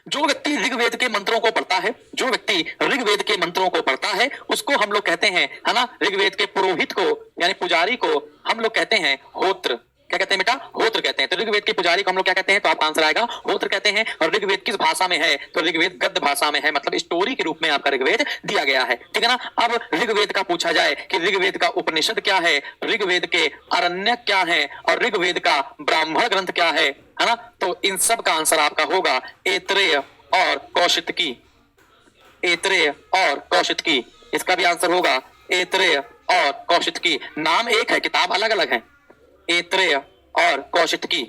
जो व्यक्ति ऋग्वेद के मंत्रों को पढ़ता है, जो व्यक्ति ऋग्वेद के मंत्रों को पढ़ता है उसको हम लोग कहते हैं, है ना, ऋग्वेद के पुरोहित को यानी पुजारी को हम लोग कहते हैं होत्र। क्या कहते हैं बेटा? होत्र कहते हैं। तो ऋग्वेद के पुजारी को हम लोग क्या कहते हैं, तो आपका आंसर आएगा होत्र कहते हैं। और ऋग्वेद किस भाषा में है, तो ऋग्वेद गद्य भाषा में है, मतलब स्टोरी के रूप में आपका ऋग्वेद दिया गया है, ठीक है ना। अब ऋग्वेद का पूछा जाए कि ऋग्वेद का उपनिषद क्या है, ऋग्वेद के अरण्यक क्या है और ऋग्वेद का ब्राह्मण ग्रंथ क्या है ना, तो इन सब का आंसर आपका होगा ऐत्रेय और कौशितकी। ऐत्रेय और कौशितकी, इसका भी आंसर होगा ऐत्रेय और कौशितकी। नाम एक है, किताब अलग अलग है। ऐत्रेय और कौशितकी,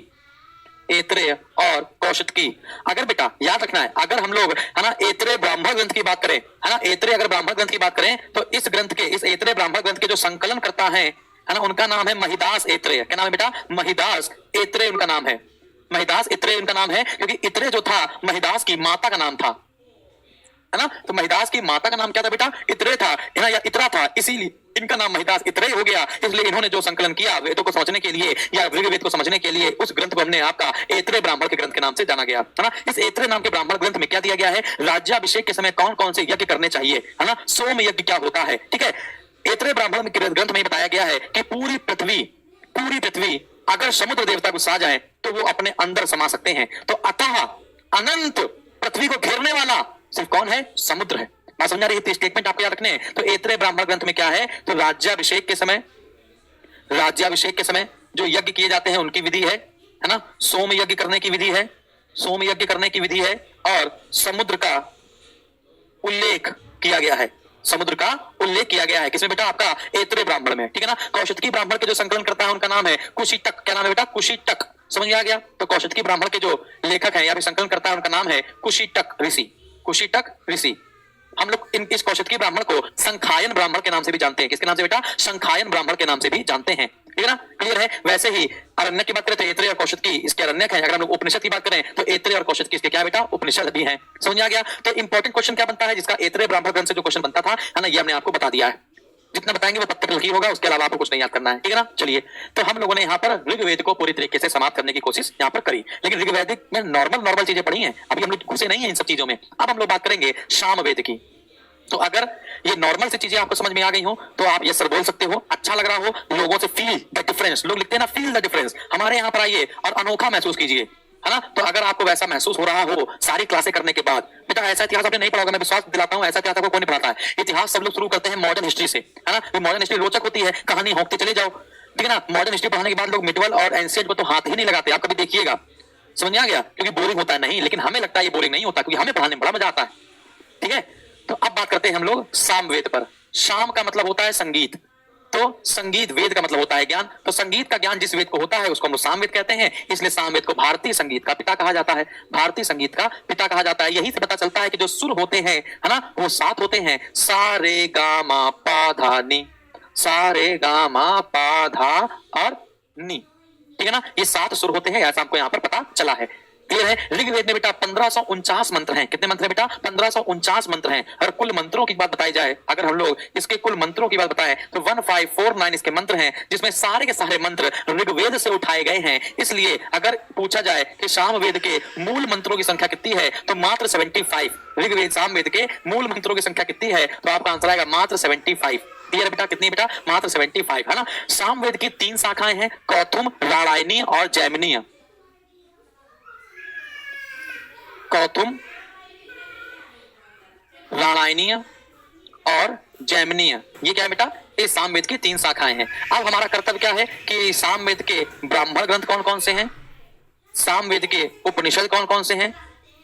ऐत्रेय और कौशितकी। अगर बेटा याद रखना है, अगर हम लोग है ना ऐत्रेय ब्राह्मण ग्रंथ की बात करें, है ना, ऐत्रेय अगर ब्राह्मण ग्रंथ की बात करें तो इस ग्रंथ के, इस ऐत्रेय ब्राह्मण ग्रंथ के जो संकलन करता है ना, उनका नाम है महिदास ऐत्रेय। क्या नाम है बेटा? महिदास ऐत्रेय उनका नाम है। महिदास इत्रेय उनका नाम है, क्योंकि इत्रेय जो था महिदास की माता का नाम था, है ना। तो महिदास की माता का नाम क्या था बेटा? इत्रेय था, है ना, या इत्रा था, इनका नाम महिदास इतरे हो गया, इसलिए इन्होंने जो संकलन किया वेदों को समझने के लिए या ऋग्वेद को समझने के लिए, उस ग्रंथ को हमने आपका ऐत्रेय ब्राह्मण के ग्रंथ के नाम से जाना गया है ना। इस ऐत्रेय नाम के ब्राह्मण ग्रंथ में क्या दिया गया है, राज्याभिषेक के समय कौन कौन से यज्ञ करने चाहिए, है ना, सोम यज्ञ क्या होता है, ठीक है। ऐत्रेय ब्राह्मण ग्रंथ में बताया गया है कि पूरी पृथ्वी अगर समुद्र देवता को सा जाए तो वो अपने अंदर समा सकते हैं, तो अतः अनंत पृथ्वी को घेरने वाला सिर्फ कौन है, समुद्र है। बात समझा रही है, स्टेटमेंट आपको याद रखने हैं। तो ऐत्रेय ब्राह्मण ग्रंथ में क्या है, तो राज्याभिषेक के समय जो यज्ञ किए जाते हैं उनकी विधि है ना, सोम यज्ञ करने की विधि है, और समुद्र का उल्लेख किया गया है, किसमें बेटा, आपका ऐत्रेय ब्राह्मण में, ठीक है ना। कौशिकी ब्राह्मण के जो संकलन करता है उनका नाम है कुशीटक। क्या नाम है बेटा, कुशीटक, समझ आ गया। तो कौशिकी ब्राह्मण के जो लेखक है या फिर संकलन करता है उनका नाम है कुशीटक ऋषि। हम लोग इस कौशिकी ब्राह्मण को संखायन ब्राह्मण के नाम से भी जानते हैं। किसके नाम से बेटा, संखायन ब्राह्मण के नाम से भी जानते हैं, ठीक है ना, क्लियर है। वैसे ही अरण्य की बात करें तो ऐत्रेय और कौशिकी इसके अरण्यक है। अगर हम लोग उपनिषद की बात करें तो ऐत्रेय और कौशिकी इसके क्या बेटा, उपनिषद भी हैं, समझ आ गया। तो इंपॉर्टेंट क्वेश्चन क्या बनता है, जिसका ऐत्रेय ब्राह्मण ग्रंथ से जो क्वेश्चन बनता था, है ना, ये हमने आपको बता दिया है। जितना बताएंगे वो पत्थर लकीर होगा, उसके अलावा आपको कुछ नहीं याद करना है, ठीक है ना। चलिए, तो हम लोगों ने यहाँ पर ऋग्वेद को पूरी तरीके से समाप्त करने की कोशिश यहाँ पर करी, लेकिन ऋग्वेदिक में नॉर्मल चीजें पढ़ी हैं, अभी हम लोग घुसे नहीं है इन सब चीजों में। अब हम लोग बात करेंगे सामवेद की। तो अगर ये नॉर्मल सी चीजें आपको समझ में आ गई हो तो आप ये सर बोल सकते हो, अच्छा लग रहा हो, लोगों से फील द डिफरेंस, लोग लिखते हैं ना फील द डिफरेंस, हमारे यहाँ पर आइए और अनोखा महसूस कीजिए, है ना। तो अगर आपको वैसा महसूस हो रहा हो सारी क्लासें करने के बाद, बेटा ऐसा इतिहास आपने नहीं पढ़ा होगा, मैं विश्वास दिलाता हूँ, ऐसा इतिहास आपको कोई नहीं पढ़ाता है। इतिहास सब लोग शुरू करते हैं मॉडर्न हिस्ट्री से, है ना। मॉडर्न हिस्ट्री रोचक होती है, कहानी होंकते चले जाओ, ठीक है ना। मॉडर्न हिस्ट्री पढ़ाने के बाद लोग मिडवल और एंशिएंट को तो हाथ ही नहीं लगाते, आप कभी देखिएगा, समझ आ गया, क्योंकि बोरिंग होता है। नहीं, लेकिन हमें लगता है ये बोरिंग नहीं होता, क्योंकि हमें पढ़ाने में बड़ा मजा आता है, ठीक है। तो अब बात करते हैं हम लोग सामवेद पर। शाम का मतलब होता है संगीत, तो संगीत, वेद का मतलब होता है ज्ञान। तो संगीत का ज्ञान जिस वेद को होता है उसको हम लोग सामवेद कहते हैं, इसलिए सामवेद को भारतीय संगीत का पिता कहा जाता है, यही से पता चलता है कि जो सुर होते हैं, है ना, वो 7 होते हैं, सा रे गा मा पा धा और नी, ठीक है ना। ये 7 सुर होते हैं, ऐसा आपको यहाँ पर पता चला है, क्लियर है। ऋग्वेद में बेटा 1549 मंत्र हैं। कितने मंत्र हैं बेटा, 1549 मंत्र हैं। और कुल मंत्रों की बात बताई जाए, अगर हम लोग इसके कुल मंत्रों की बात बताएं तो 1549 इसके मंत्र हैं, जिसमें सारे के सारे मंत्र ऋग्वेद से उठाए गए हैं। इसलिए अगर पूछा जाए कि सामवेद के मूल मंत्रों की संख्या कितनी है तो मात्र 75। ऋग्वेद सामवेद के मूल मंत्रों की संख्या कितनी है तो आपका आंसर आएगा मात्र 75। क्लियर बेटा, कितनी बेटा, मात्र 75, है ना। सामवेद की 3 शाखाएं हैं, कौथुम, राणायनीय और जैमिनीय। कौथुम, राणायनीय और जैमिनीय, ये क्या है बेटा, ये सामवेद की 3 शाखाएं हैं। अब हमारा कर्तव्य क्या है कि सामवेद के ब्राह्मण ग्रंथ कौन कौन से हैं, सामवेद के उपनिषद कौन कौन से हैं,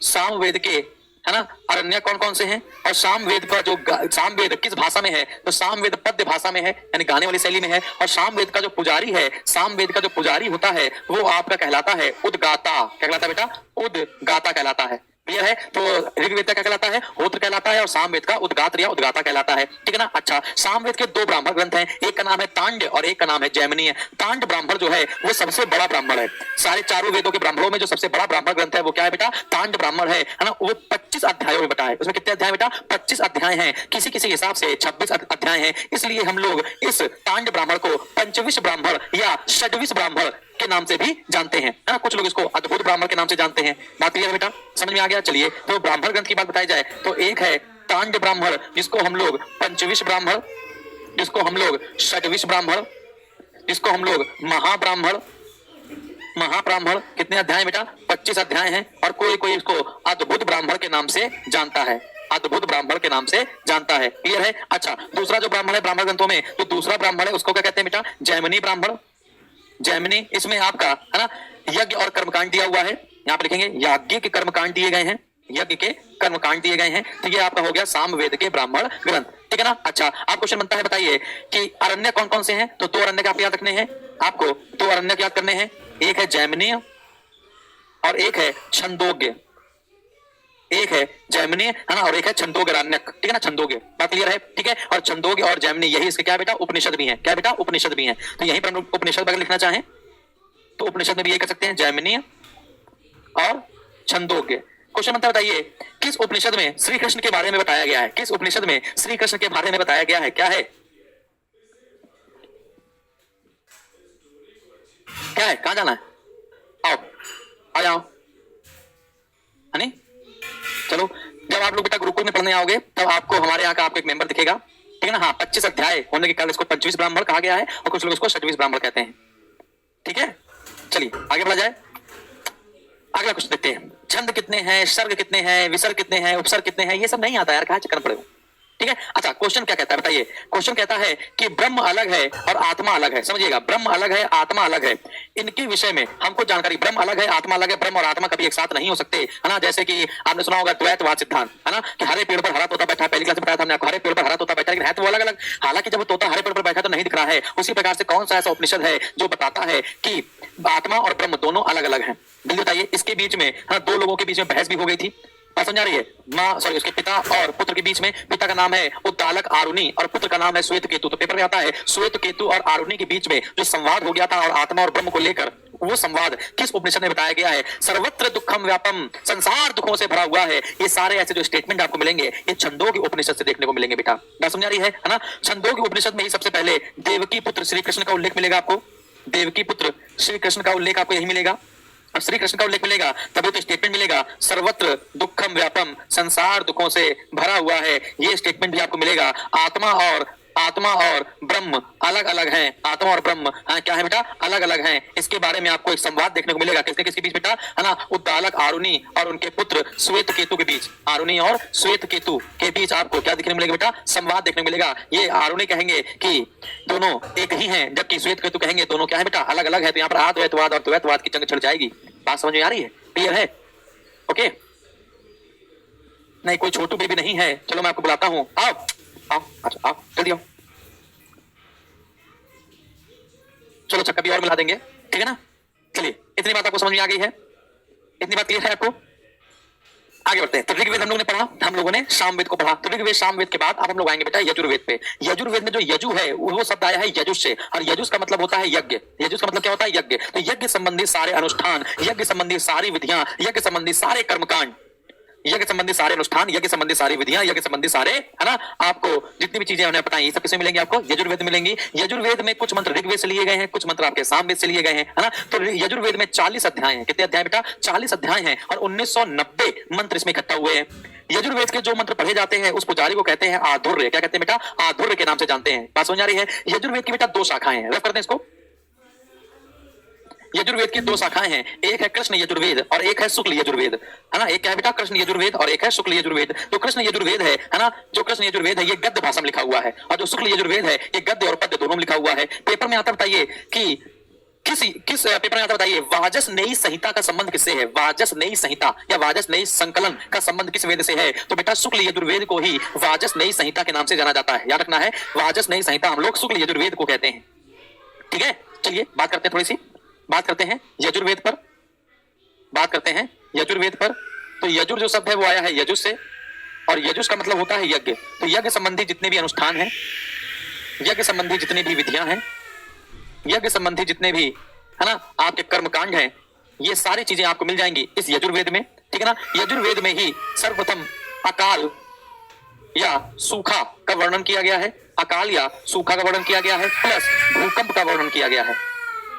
सामवेद के, है ना, अरण्य कौन कौन से हैं, और सामवेद का जो सामवेद किस भाषा में है तो सामवेद पद्य भाषा में है, यानी गाने वाली शैली में है। और सामवेद का जो पुजारी है, सामवेद का जो पुजारी होता है वो आपका कहलाता है उद्गाता। क्या कहलाता है बेटा, उद्गाता कहलाता है। क्लियर है। तो ऋग्वेद का क्या कहलाता है, होत्र कहलाता है, और सामवेद का उद्गात या उद्गाता कहलाता है, ठीक है ना। अच्छा, सामवेद के 2 ब्राह्मण ग्रंथ हैं, एक का नाम है तांड और एक का नाम है जैमिनीय। तांड ब्राह्मण जो है वो सबसे बड़ा ब्राह्मण है, सारे चारों वेदों के ब्राह्मणों में जो सबसे बड़ा ब्राह्मण ग्रंथ है वो क्या है बेटा, तांड ब्राह्मण है ना। वो 25 अध्यायों में बटा है। उसमें कितने अध्याय बेटा, 25 अध्याय हैं, किसी किसी हिसाब से 26 अध्याय हैं। इसलिए हम लोग इस तांड ब्राह्मण को पंचविश ब्राह्मण या षड्विश ब्राह्मण के नाम से भी जानते हैं, है ना। कुछ लोग इसको अद्भुत ब्राह्मण के नाम से जानते हैं। बात क्लियर है बेटा, समझ में आ गया। चलिए, तो ब्राह्मण ग्रंथ की बात बताई जाए तो एक है तांड ब्राह्मण, जिसको हम लोग पंचविश ब्राह्मण, जिसको हम लोग षड्विश ब्राह्मण, जिसको हम लोग महाब्राह्मण। कितने अध्याय बेटा, 25 अध्याय हैं। और कोई कोई इसको अद्भुत ब्राह्मण के नाम से जानता है, अद्भुत ब्राह्मण के नाम से जानता है। क्लियर है। अच्छा, दूसरा जो ब्राह्मण है ब्राह्मण ग्रंथों में, जो दूसरा ब्राह्मण है उसको क्या कहते हैं बेटा, जैमिनी ब्राह्मण। जैमिनी, इसमें आपका, है ना, यज्ञ और कर्मकांड दिया हुआ है। यहाँ पे लिखेंगे यज्ञ के कर्मकांड दिए गए हैं, यज्ञ के कर्मकांड दिए गए हैं। तो ये आपका हो गया सामवेद के ब्राह्मण ग्रंथ, ठीक है ना। अच्छा, आप क्वेश्चन बनता है, बताइए कि अरण्य कौन कौन से हैं। तो 2 अरण्य आप याद रखने हैं, आपको 2 अरण्य याद करने हैं। एक है जैमिनीय और एक है छंदोग्य। एक है जैमिनीय, है ना, और एक है छंदोग्यरण्यक, ठीक है ना, छंदोग्य। बात क्लियर है, ठीक है। और छंदोग्य और जैमिनी यही इसके क्या बेटा, उपनिषद भी हैं। क्या बेटा, उपनिषद भी हैं। तो यहीं पर हम लोग उपनिषद अगर लिखना चाहें तो उपनिषद में भी यही कर सकते हैं, जैमिनीय और छंदोग्य। क्वेश्चन बनता है, बताइए किस उपनिषद में श्री कृष्ण के बारे में बताया गया है, किस उपनिषद में श्री कृष्ण के बारे में बताया गया है। क्या है, क्या है, कहां जाना है? आओ, आ जाओ, है नहीं? चलो, जब आप लोग बेटा गुरुकुल में पढ़ने आओगे तब आपको हमारे यहाँ का आपको एक मेंबर दिखेगा, ठीक है ना? हाँ, 25 अध्याय होने के कारण इसको 25 ब्राह्मण कहा गया है और कुछ लोग इसको 26 ब्राह्मण कहते हैं, ठीक है? चलिए आगे बढ़ा जाए। अगला क्वेश्चन देखते हैं। छंद कितने हैं, सर्ग कितने हैं, विसर्ग कितने हैं, उपसर्ग कितने हैं? ये सब नहीं आता यार, कहाँ चक्कर पड़े हो, ठीक है? अच्छा, क्वेश्चन क्या कहता है बताइए? क्वेश्चन कहता है कि ब्रह्म अलग है और आत्मा अलग है। समझिएगा, ब्रह्म अलग है, आत्मा अलग है। इनके विषय में हमको जानकारी, ब्रह्म अलग है, आत्मा अलग है, ब्रह्म और आत्मा कभी एक साथ नहीं हो सकते, है ना? जैसे कि आपने सुना होगा द्वैतवाद सिद्धांत, है ना? कि हरे पेड़ पर हरा तोता बैठा, पहली क्लास में बताया था हमने आपको, हरे पेड़ पर हरा तोता बैठा, लेकिन है तो अलग अलग। हालांकि जब तोता हरे पेड़ पर बैठा तो नहीं दिख रहा है, उसी प्रकार से कौन सा ऐसा उपनिषद है जो बताता है कि आत्मा और ब्रह्म दोनों अलग अलग हैं? जल्दी बताइए। इसके बीच में दो लोगों के बीच में बहस भी हो गई थी, बात समझ आ रही है? माँ सॉरी उसके पिता और पुत्र के बीच में, पिता का नाम है उद्दालक आरुणि और पुत्र का नाम है श्वेत केतु। तो पेपर में आता है श्वेत केतु और आरुणि के बीच में जो संवाद हो गया था और आत्मा और ब्रह्म को लेकर, वो संवाद किस उपनिषद में बताया गया है? सर्वत्र दुखम व्यापम, संसार दुखों से भरा हुआ है। ये सारे ऐसे जो स्टेटमेंट आपको मिलेंगे ये छंदों के उपनिषद से देखने को मिलेंगे बेटा, बात समझ आ रही है ना? छंदों के उपनिषद में ही सबसे पहले देवकी पुत्र श्री कृष्ण का उल्लेख मिलेगा आपको, देवकी पुत्र श्री कृष्ण का उल्लेख आपको यही मिलेगा। अब श्री कृष्ण का उल्लेख मिलेगा तभी तो स्टेटमेंट मिलेगा सर्वत्र दुखम व्यापम, संसार दुखों से भरा हुआ है। ये स्टेटमेंट भी आपको मिलेगा। आत्मा और ब्रह्म अलग अलग हैं, आत्मा और ब्रह्म क्या है बेटा? अलग अलग हैं। इसके बारे में आपको एक संवाद देखने को मिलेगा, किसके किसके बीच बेटा, है ना? उद्दालक आरुणि और उनके पुत्र श्वेत केतु के बीच, आरुणि और श्वेत केतु के बीच आपको क्या देखने को मिलेगा बेटा? संवाद देखने को मिलेगा। ये आरुणि कहेंगे कि दोनों एक ही हैं, जबकि श्वेत केतु कहेंगे दोनों क्या है बेटा? अलग अलग है। तो यहाँ पर अद्वैतवाद और द्वैतवाद की जंग छिड़ जाएगी। बात समझ में आ रही है? क्लियर है? ओके, नहीं कोई छोटू बेबी नहीं है, चलो मैं आपको बुलाता हूँ, आओ आओ, अच्छा आओ, जल्दी आओ। चलो अच्छा कभी और मिला देंगे, ठीक है ना? चलिए, इतनी बात आपको समझ में आ गई है? इतनी बात क्लियर है आपको? आगे बढ़ते हैं। तो ऋग्वेद हम लोगों ने पढ़ा, हम लोगों ने सामवेद को पढ़ा। तो ऋग्वेद सामवेद के बाद अब हम लोग आएंगे बेटा यजुर्वेद पे। यजुर्वेद में जो यजु है वो शब्द आया है यजुष से, और यजुष का मतलब होता है यज्ञ। यजुष का मतलब क्या होता है? यज्ञ। तो यज्ञ संबंधी सारे अनुष्ठान, यज्ञ संबंधी सारी विधियां, यज्ञ संबंधी सारे कर्मकांड, यज्ञ संबंधी सारे अनुष्ठान, यज्ञ संबंधी सारी विधियां, यज्ञ संबंधी सारे, है ना? आपको जितनी भी चीजें उन्हें बताई, ये सब किसमें मिलेंगी? आपको यजुर्वेद में मिलेंगी। यजुर्वेद में कुछ मंत्र ऋग्वेद से लिए गए हैं, कुछ मंत्र आपके सामवेद से लिए गए हैं, है ना? तो यजुर्वेद में 40 अध्याय हैं। कितने अध्याय बेटा? 40 अध्याय हैं और 1990 मंत्र इसमें इकट्ठा हुए हैं। यजुर्वेद के जो मंत्र पढ़े जाते हैं उस पुजारी को कहते हैं आधुर्य। क्या कहते हैं बेटा? आधुर्य के नाम से जानते हैं। बात समझ आ रही है? यजुर्वेद की बेटा 2 शाखाएं हैं, रफ करते हैं इसको। यजुर्वेद की 2 शाखाएं हैं, एक है कृष्ण यजुर्वेद और एक है शुक्ल यजुर्वेद, है ना? एक क्या है बेटा? कृष्ण यजुर्वेद और एक है शुक्ल यजुर्वेद। तो कृष्ण यजुर्वेद है ना? जो कृष्ण यजुर्वेद है ये गद्य भाषा में लिखा हुआ है, और जो शुक्ल यजुर्वेद है ये गद्य और पद्य दोनों में लिखा हुआ है। पेपर में आता बताइए कि किस पेपर में आता बताइए वाजस नई संहिता का संबंध किससे है? वाजस नई संहिता या वाजस नई संकलन का संबंध किस वेद से है? तो बेटा शुक्ल यजुर्वेद को ही वाजस नई संहिता के नाम से जाना जाता है। याद रखना है, वाजस नई संहिता हम लोग शुक्ल यजुर्वेद को कहते हैं, ठीक है? चलिए बात करते हैं, थोड़ी सी बात करते हैं यजुर्वेद पर, बात करते हैं यजुर्वेद पर। तो यजुर जो शब्द है वो आया है यजुष से, और यजुष का मतलब होता है यज्ञ। तो यज्ञ संबंधी जितने भी अनुष्ठान हैं, यज्ञ संबंधी जितनी भी विधियां हैं, यज्ञ संबंधी जितने भी, है ना, आपके कर्मकांड हैं, ये सारी चीजें आपको मिल जाएंगी इस यजुर्वेद में, ठीक है ना? यजुर्वेद में ही सर्वप्रथम अकाल या सूखा का वर्णन किया गया है, अकाल या सूखा का वर्णन किया गया है, प्लस भूकंप का वर्णन किया गया है।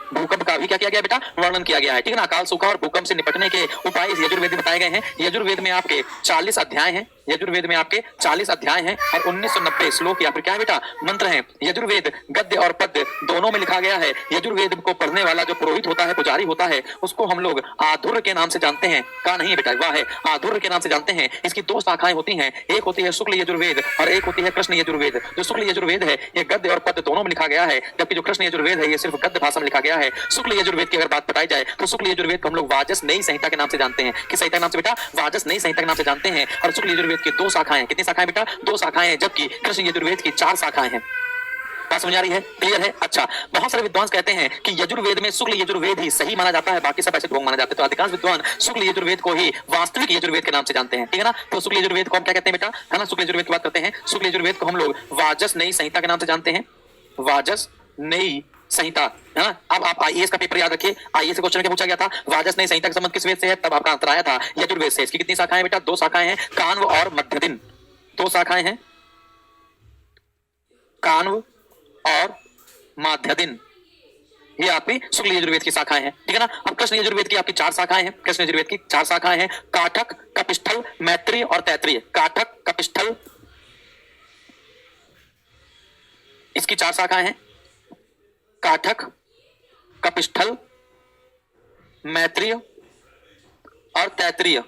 भूकंप का भी क्या किया गया बेटा? वर्णन किया गया है, ठीक है ना? अकाल सूखा और भूकंप से निपटने के उपाय इस यजुर्वेद में बताए गए हैं। यजुर्वेद में आपके 40 अध्याय हैं, यजुर्वेद में आपके 40 अध्याय हैं और 1990 श्लोक या फिर क्या है बेटा? मंत्र हैं। यजुर्वेद गद्य और पद्य दोनों में लिखा गया है। यजुर्वेद को पढ़ने वाला जो पुरोहित होता है, पुजारी होता है, उसको हम लोग आधुर्य के नाम से जानते हैं। का नहीं है बेटा? वाह है, आधुर्य के नाम से जानते हैं। इसकी 2 शाखाएं होती हैं, एक होती है शुक्ल यजुर्वेद और एक होती है कृष्ण यजुर्वेद। जो शुक्ल यजुर्वेद है ये गद्य और पद्य दोनों में लिखा गया है, जबकि जो कृष्ण यजुर्वेद है ये सिर्फ गद्य भाषा में लिखा गया है। शुक्ल यजुर्वेद की अगर बात बताई जाए तो शुक्ल यजुर्वेद को हम लोग वाजस नई संहिता के नाम से जानते हैं। किस संहिता के नाम से बेटा? वाजस नई संहिता के नाम से जानते हैं। और शुक्ल यजुर्वेद की 2 शाखाएं, कितनी शाखाएं बेटा? 2 शाखाएं हैं, जबकि कृष्ण यजुर्वेद की 4 शाखाएं हैं। बात समझ आ रही है? क्लियर है? अच्छा, बहुत सारे विद्वान कहते हैं कि यजुर्वेद में शुक्ल यजुर्वेद ही सही माना जाता है, बाकी सब ऐसे ढोंग माना जाते हैं। तो अधिकांश विद्वान शुक्ल यजुर्वेद को ही वास्तविक यजुर्वेद के नाम से जानते हैं, ठीक है ना? तो शुक्ल यजुर्वेद को हम क्या कहते हैं बेटा? है ना? शुक्ल यजुर्वेद की बात करते हैं। शुक्ल यजुर्वेद को हम लोग वाजस नई संहिता के नाम से जानते हैं, वाजस नई संहिता, है ना? अब आप आईएएस का पेपर याद रखिए, आईएएस से क्वेश्चन क्या पूछा गया था? वाजस नई संहिता का संबंध किस वेद से है? तब आपका आंसर आया था यजुर्वेद से। इसकी कितनी शाखाएं बेटा? 2 शाखाएं हैं, कान्व और मध्यदिन। 2 शाखाएं हैं, कान्व और माध्यदिन, ये आपकी शुक्ल यजुर्वेद की शाखाएं हैं, ठीक है ना। अब कृष्ण यजुर्वेद की आपकी 4 शाखाएं हैं, कृष्ण यजुर्वेद की 4 शाखाएं हैं, काठक, कपिस्थल, मैत्रेय और तैत्रीय। काठक, कपिस्थल, इसकी 4 शाखाएं हैं, काठक, कपिस्थल, मैत्रेय और तैत्रीय।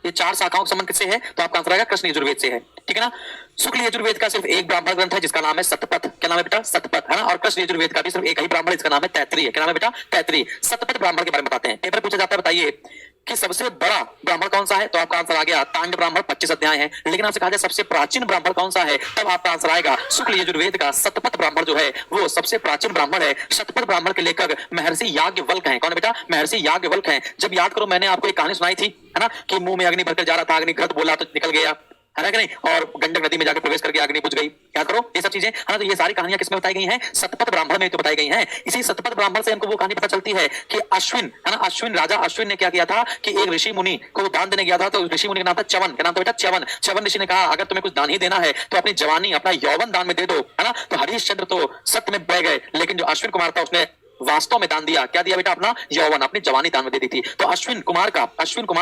ये 4 शाखाओं का संबंध किससे है? तो आपका आंसर आएगा कृष्ण यजुर्वेद से है, ठीक है ना। शुक्ल यजुर्वेद का सिर्फ एक ब्राह्मण ग्रंथ है जिसका नाम है शतपथ। क्या नाम है बेटा? शतपथ, है ना। और कृष्ण यजुर्वेद का भी सिर्फ एक ही ब्राह्मण, इसका नाम है तैत्रीय। क्या नाम है बेटा? तैत्रीय। शतपथ ब्राह्मण के बारे में बताते हैं, पेपर पूछा जाता है, बताइए कि सबसे बड़ा ब्राह्मण कौन सा है? तो आपका आंसर आ गया तांड ब्राह्मण, 25 अध्याय है। लेकिन आपसे कहा जाए सबसे प्राचीन ब्राह्मण कौन सा है, तब आपका आंसर आएगा शुक्ल यजुर्वेद का शतपथ ब्राह्मण जो है वो सबसे प्राचीन ब्राह्मण है। शतपथ ब्राह्मण के लेखक महर्षि याज्ञवल्क्य हैं। कौन है बेटा? महर्षि याज्ञवल्क्य हैं। जब याद करो मैंने आपको एक कहानी सुनाई थी, है ना, कि मुंह में अग्नि भरकर जा रहा था, अग्नि घृत बोला तो निकल गया, है ना कि नहीं, और गंडक नदी में जाकर प्रवेश करके अग्नि बुझ गई। याद करो ये सब चीजें, है ना। तो ये सारी कहानियां किसमें बताई गई हैं? शतपथ ब्राह्मण में तो बताई गई हैं। इसी शतपथ ब्राह्मण से हमको वो कहानी पता चलती है कि अश्विन, है ना, अश्विन राजा अश्विन ने क्या किया था कि एक ऋषि मुनि को दान देने गया था। तो ऋषि मुनि का नाम था च्यवन। क्या नाम था बेटा? च्यवन। च्यवन ऋषि ने कहा अगर तुम्हें कुछ दान ही देना है तो अपनी जवानी, अपना यौवन दान में दे दो, है ना। तो हरिश्चंद्र तो सत्य में बह गए, लेकिन जो अश्विन कुमार था उसने वास्तव में दान दिया। क्या दिया बेटा? अपना यौवन, अपनी जवानी दान में दे दी थी। तो अश्विन कुमार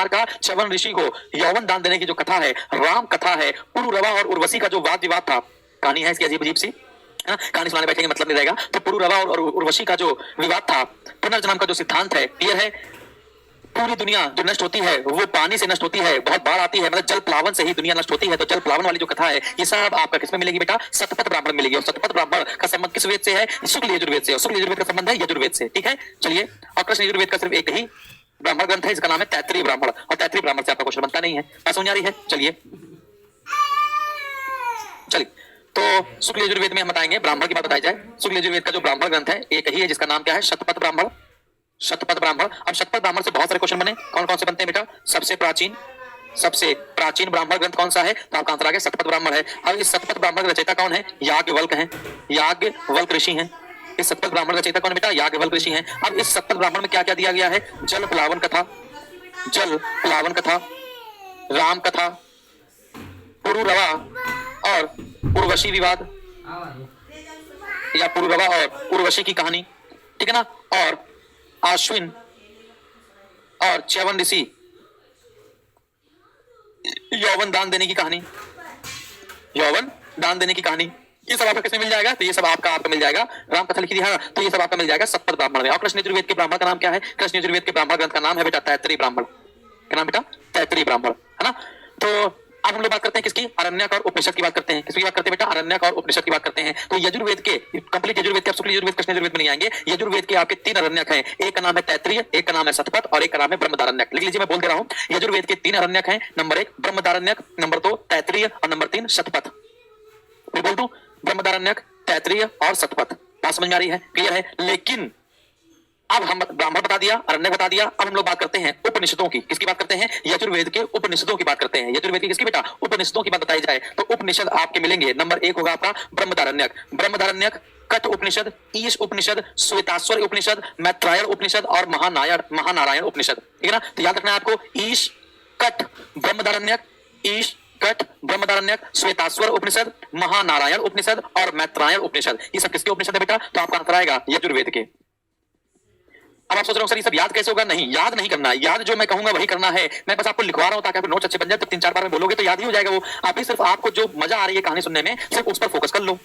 का च्यवन ऋषि को यौवन दान देने की जो कथा है, राम कथा है। पुरुरवा और उर्वशी का जो वाद विवाद था, कहानी है इसकी अजीब अजीब सी, है ना, कहानी सुनाने बैठेंगे मतलब नहीं रहेगा। तो पुरुरवा और उर्वशी का जो विवाद था, पुनर्जन्म का जो सिद्धांत है, क्लियर है। पूरी दुनिया जो नष्ट होती है वो पानी से नष्ट होती है, बहुत बाढ़ आती है, मतलब जल प्लावन से ही दुनिया नष्ट होती है। तो जल प्लावन वाली जो कथा है ये सब आपका किसमें मिलेगी बेटा? शतपथ ब्राह्मण मिलेगी। और शतपथ ब्राह्मण का संबंध किस वेद से है? शुक्ल यजुर्वेद से। और शुक्ल यजुर्वेद का संबंध है यजुर्वेद से, ठीक है। चलिए, और कृष्ण यजुर्वेद का सिर्फ एक ही ब्राह्मण ग्रंथ है, इसका नाम है तैत्रीय ब्राह्मण। और तैत्रीय ब्राह्मण से आपका क्वेश्चन बनता नहीं है, बात समझ आ रही है? चलिए तो शुक्ल यजुर्वेद में हम बताएंगे, ब्राह्मण की बात बताई जाए। शुक्ल यजुर्वेद का जो ब्राह्मण ग्रंथ है एक ही है जिसका नाम क्या है? शतपथ ब्राह्मण। शतपथ ब्राह्मण। अब शतपथ ब्राह्मण से बहुत सारे क्वेश्चन बने। कौन कौन से बनते हैं बेटा? सबसे प्राचीन ब्राह्मण ग्रंथ कौन सा है? तो आपका आंसर आ गया शतपथ ब्राह्मण है। अब इस शतपथ ब्राह्मण का रचयिता कौन है? याज्ञवल्क्य हैं। याज्ञवल्क्य ऋषि हैं। इस शतपथ ब्राह्मण का रचयिता कौन है बेटा? याज्ञवल्क्य ऋषि हैं। अब इस शतपथ ब्राह्मण में क्या क्या दिया गया है? जल प्लावन कथा, राम कथा, पुरुरवा और उर्वशी विवाद, या पुरुरवा और उर्वशी की कहानी, ठीक है ना, और अश्विन और च्यवन ऋषि यौवन दान देने की कहानी, ये सब आपका किसमें मिल जाएगा? तो ये सब आपका मिल जाएगा, राम कथा लिखी थी, है ना, तो ये सब आपका मिल जाएगा शतपथ ब्राह्मण में। और कृष्ण यजुर्वेद के ब्राह्मण का नाम क्या है? कृष्ण यजुर्वेद के ब्राह्मण ग्रंथ का नाम है बेटा तैत्रीय ब्राह्मण। क्या नाम बेटा? तैत्रीय ब्राह्मण, है ना। तो अब हम लोग बात करते हैं किसकी? अरण्यक और उपनिषद की बात करते हैं। किसकी बात करते हैं बेटा? अरण्यक और उपनिषद की बात करते हैं। तो यजुर्वेद के कंप्लीट यजुर्वेद के, शुक्ल यजुर्वेद कृष्ण यजुर्वेद में नहीं आएंगे। यजुर्वेद के आपके 3 अरण्यक हैं, एक का नाम है तैत्रीय, एक का नाम है शतपथ और एक का नाम है ब्रह्मदारण्यक। लिख लीजिए, मैं बोल दे रहा हूं, यजुर्वेद के 3 अरण्यक हैं। नंबर 1 ब्रह्मदारण्यक, नंबर 2 तैत्रीय और नंबर 3 शतपथ। मैं बोल दूं, ब्रह्मदारण्यक, तैत्रीय और शतपथ। बात समझ में आ रही है? क्लियर है? लेकिन अब हम ब्राह्मण बता दिया, अरण्य बता दिया, अब हम लोग बात करते हैं उपनिषदों की। किसकी बात करते हैं? यजुर्वेद के उपनिषदों की बात करते हैं। यजुर्वेद की किसकी बेटा? उपनिषदों की बात बताई जाए तो उपनिषद आपके मिलेंगे। नंबर 1 होगा आपका ब्रह्मदारण्यक, कठ उपनिषद, ईश उपनिषद, श्वेताश्वर उपनिषद, मैत्रायण उपनिषद और महानारायण उपनिषद, ठीक है ना। तो याद रखना है आपको, ईश कठ ब्रह्मदारण्यक, श्वेताश्वर उपनिषद, महानारायण उपनिषद और मैत्रायण उपनिषद, ये सब किसके उपनिषद है बेटा? तो आपका आंसर आएगा यजुर्वेद के। अब आप सोच रहे हो सर ये सब याद कैसे होगा? नहीं, याद नहीं करना, याद जो मैं कहूंगा वही करना है। मैं बस आपको लिखवा रहा हूं ताकि आपके नोट्स अच्छे बन जाए। तो 3-4 बार में बोलोगे तो याद ही हो जाएगा वो। आप ही सिर्फ आपको जो मजा आ रही है कहानी सुनने में, सिर्फ उस पर फोकस कर लो,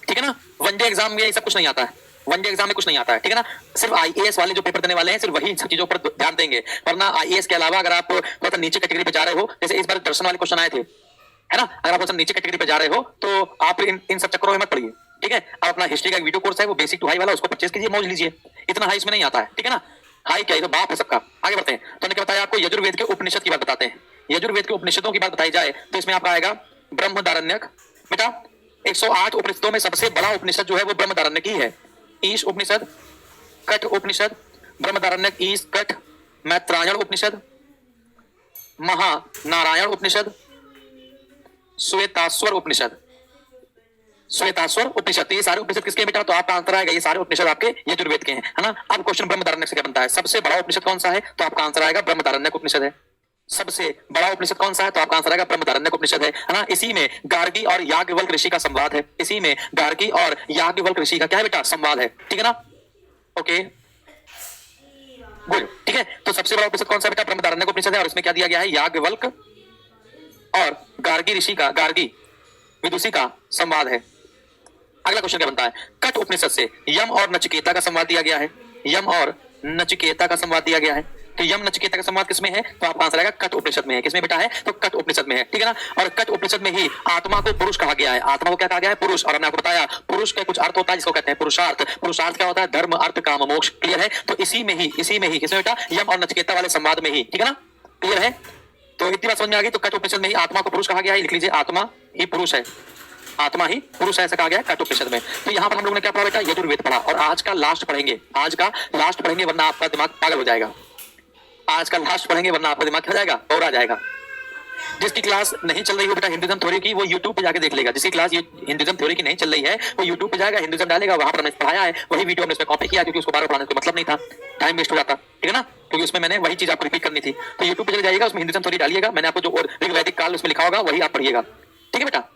ठीक है ना। वनडे एग्जाम में ये सब कुछ नहीं आता है, वनडे एग्जाम में कुछ नहीं आता है, ठीक है ना। सिर्फ आईएएस वाले जो पेपर देने वाले हैं सिर्फ वही सब चीजों पर ध्यान देंगे। वरना आईएएस के अलावा अगर आप थोड़ा नीचे कैटेगरी पे जा रहे हो, जैसे इस बार दर्शन वाले क्वेश्चन आए थे, है ना, अगर आप नीचे कैटेगरी पे जा रहे हो तो आप इन सब चक्करों में मत पड़िए, ठीक है। आप अपना हिस्ट्री का वीडियो कोर्स है वो बेसिक टू हाई वाला, उसको परचेज कीजिए, मौज लीजिए। इतना हाई इसमें नहीं आता है, ठीक है ना। हाई क्या, ये तो बाप है सबका। आगे बढ़ते हैं। तो मैंने क्या बताया आपको? यजुर्वेद के उपनिषद की बात बताते हैं। यजुर्वेद के उपनिषदों की बात बताई जाए तो इसमें आपका आएगा ब्रह्मदारण्यक। बेटा 108 उपनिषदों में सबसे बड़ा उपनिषद जो है वो ब्रह्मदारण्यक ही है। ईश उपनिषद, कठ उपनिषद, ब्रह्मदारण्यक, ईश, कठ, मैत्रायण उपनिषद, महानारायण उपनिषद, श्वेताश्वर उपनिषद, ये सारे उपनिषद किसके हैं बेटा? तो आपका आंसर आएगा ये सारे उपनिषद आपके यजुर्वेद के हैं, है ना। अब क्वेश्चन ब्रह्मदारण्यक से क्या बनता है? सबसे बड़ा उपनिषद कौन सा है? तो आपका आंसर आएगा ब्रह्मदारण्यक उपनिषद है। सबसे बड़ा उपनिषद कौन सा है? तो आपका आंसर आएगा ब्रह्मधारण्यक उपनिषद है ना। इसी में गार्गी और याज्ञवल्क ऋषि का संवाद है। इसी में गार्गी और याज्ञवल्क ऋषि का क्या है बेटा? संवाद है। ठीक है ना? Okay good. ठीक है, तो सबसे बड़ा उपनिषद कौन सा बेटा? ब्रह्मधारण्यक उपनिषद है और इसमें क्या दिया गया है? याज्ञवल्क और गार्गी ऋषि का, गार्गी विदुषी का संवाद है। अगला क्वेश्चन क्या बनता है? कठ उपनिषद से यम और नचिकेता का संवाद दिया गया है। यम और नचिकेता का संवाद दिया गया है। तो यम नचिकेता का संवाद किसमें है? तो आपका आंसर आएगा कठ उपनिषद में है। किसमें बेटा है? तो कठ उपनिषद में है। ठीक है ना? और कठ उपनिषद में ही आत्मा को पुरुष कहा गया है। आत्मा को क्या कहा गया है? पुरुष। और हमने आपको बताया पुरुष का कुछ अर्थ होता है जिसको कहते हैं पुरुषार्थ। पुरुषार्थ क्या होता है? धर्म, अर्थ, काम, मोक्ष। क्लियर है? तो इसी में ही किसमें बेटा? यम और नचिकेता वाले संवाद में ही। ठीक है ना? क्लियर है? तो इतनी बात समझ में आ गई। तो कठ उपनिषद में ही आत्मा को पुरुष कहा गया है। लिख लीजिए, आत्मा ही पुरुष है। आत्मा ही पुरुष है ऐसा कहा गया है कठ उपनिषद में। तो यहाँ पर हम लोगों ने क्या पढ़ा बेटा? यजुर्वेद पढ़ा। और आज का लास्ट पढ़ेंगे, आज का लास्ट पढ़ेंगे वरना आपका दिमाग पागल हो जाएगा। आज का लास्ट पढ़ेंगे वरना आपका दिमाग क्या जाएगा? और आ जाएगा। जिसकी क्लास नहीं चल रही हो बेटा हिंदुइज्म थ्योरी की, वो YouTube पे जाके देख लेगा। जिसकी क्लास ये हिंदुइज्म थ्योरी की नहीं चल रही है वो YouTube पे जाएगा, हिंदुइज्म डालेगा, वहां पर हमने पढ़ाया है, वही वीडियो हमने इसमें कॉपी किया क्योंकि उसको बार बार पढ़ाने का मतलब नहीं था, टाइम वेस्ट हो जाता। ठीक है ना? क्योंकि उसमें मैंने वही चीज आपको रिपीट करनी थी। तो YouTube पे चले जाइएगा, उसमें हिंदुइज्म थ्योरी डालिएगा, मैंने आपको जो ऋग्वैदिक काल उसमें लिखा होगा वही आप पढ़िएगा। ठीक है बेटा?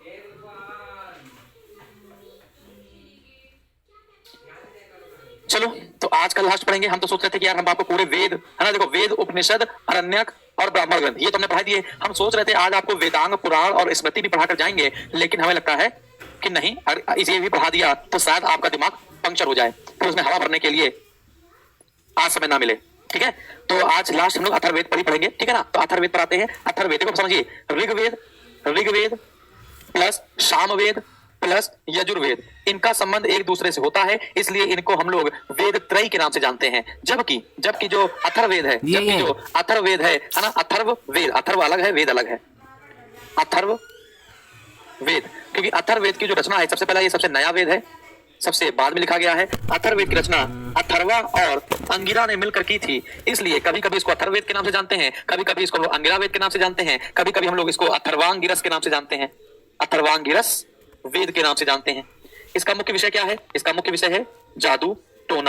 चलो, तो आज का लास्ट पढ़ेंगे। हम तो सोच रहे थे कि यार हम आपको पूरे वेद, है ना, देखो वेद, उपनिषद, अरण्यक और ब्राह्मण ग्रंथ ये तो हमने पढ़ा दिए। हम सोच रहे थे आज आपको वेदांग, पुराण और स्मृति भी पढ़ाकर जाएंगे, लेकिन हमें लगता है कि नहीं, अगर इसे भी पढ़ा दिया तो शायद आपका दिमाग पंक्चर हो जाए, फिर उसमें हवा भरने के लिए आज समय ना मिले। ठीक है? तो आज लास्ट हम लोग अथर्ववेद पर ही पढ़ेंगे। ठीक है ना? तो अथर्ववेद पर आते हैं। अथर्ववेद को समझिए, ऋग्वेद प्लस सामवेद प्लस यजुर्वेद, इनका संबंध एक दूसरे से होता है, इसलिए इनको हम लोग वेद त्रयी के नाम से जानते हैं। जबकि जो अथर्ववेद है, है ना, अथर्ववेद, अथर्व अलग है, वेद अलग है। अथर्ववेद, क्योंकि अथर्ववेद की जो रचना है सबसे पहला, ये सबसे नया वेद है, सबसे बाद में लिखा गया है। अथर्ववेद की रचना अथर्वा और अंगिरा ने मिलकर की थी, इसलिए कभी कभी इसको अथर्ववेद के नाम से जानते हैं, कभी कभी इसको अंगिरा वेद के नाम से जानते हैं, कभी कभी हम लोग इसको अथर्वांगिरस के नाम से जानते हैं, अथर्वांगिरस वेद के नाम से जानते हैं। इसका मुख्य विषय क्या है? इसका मुख्य विषय है जादू टोना।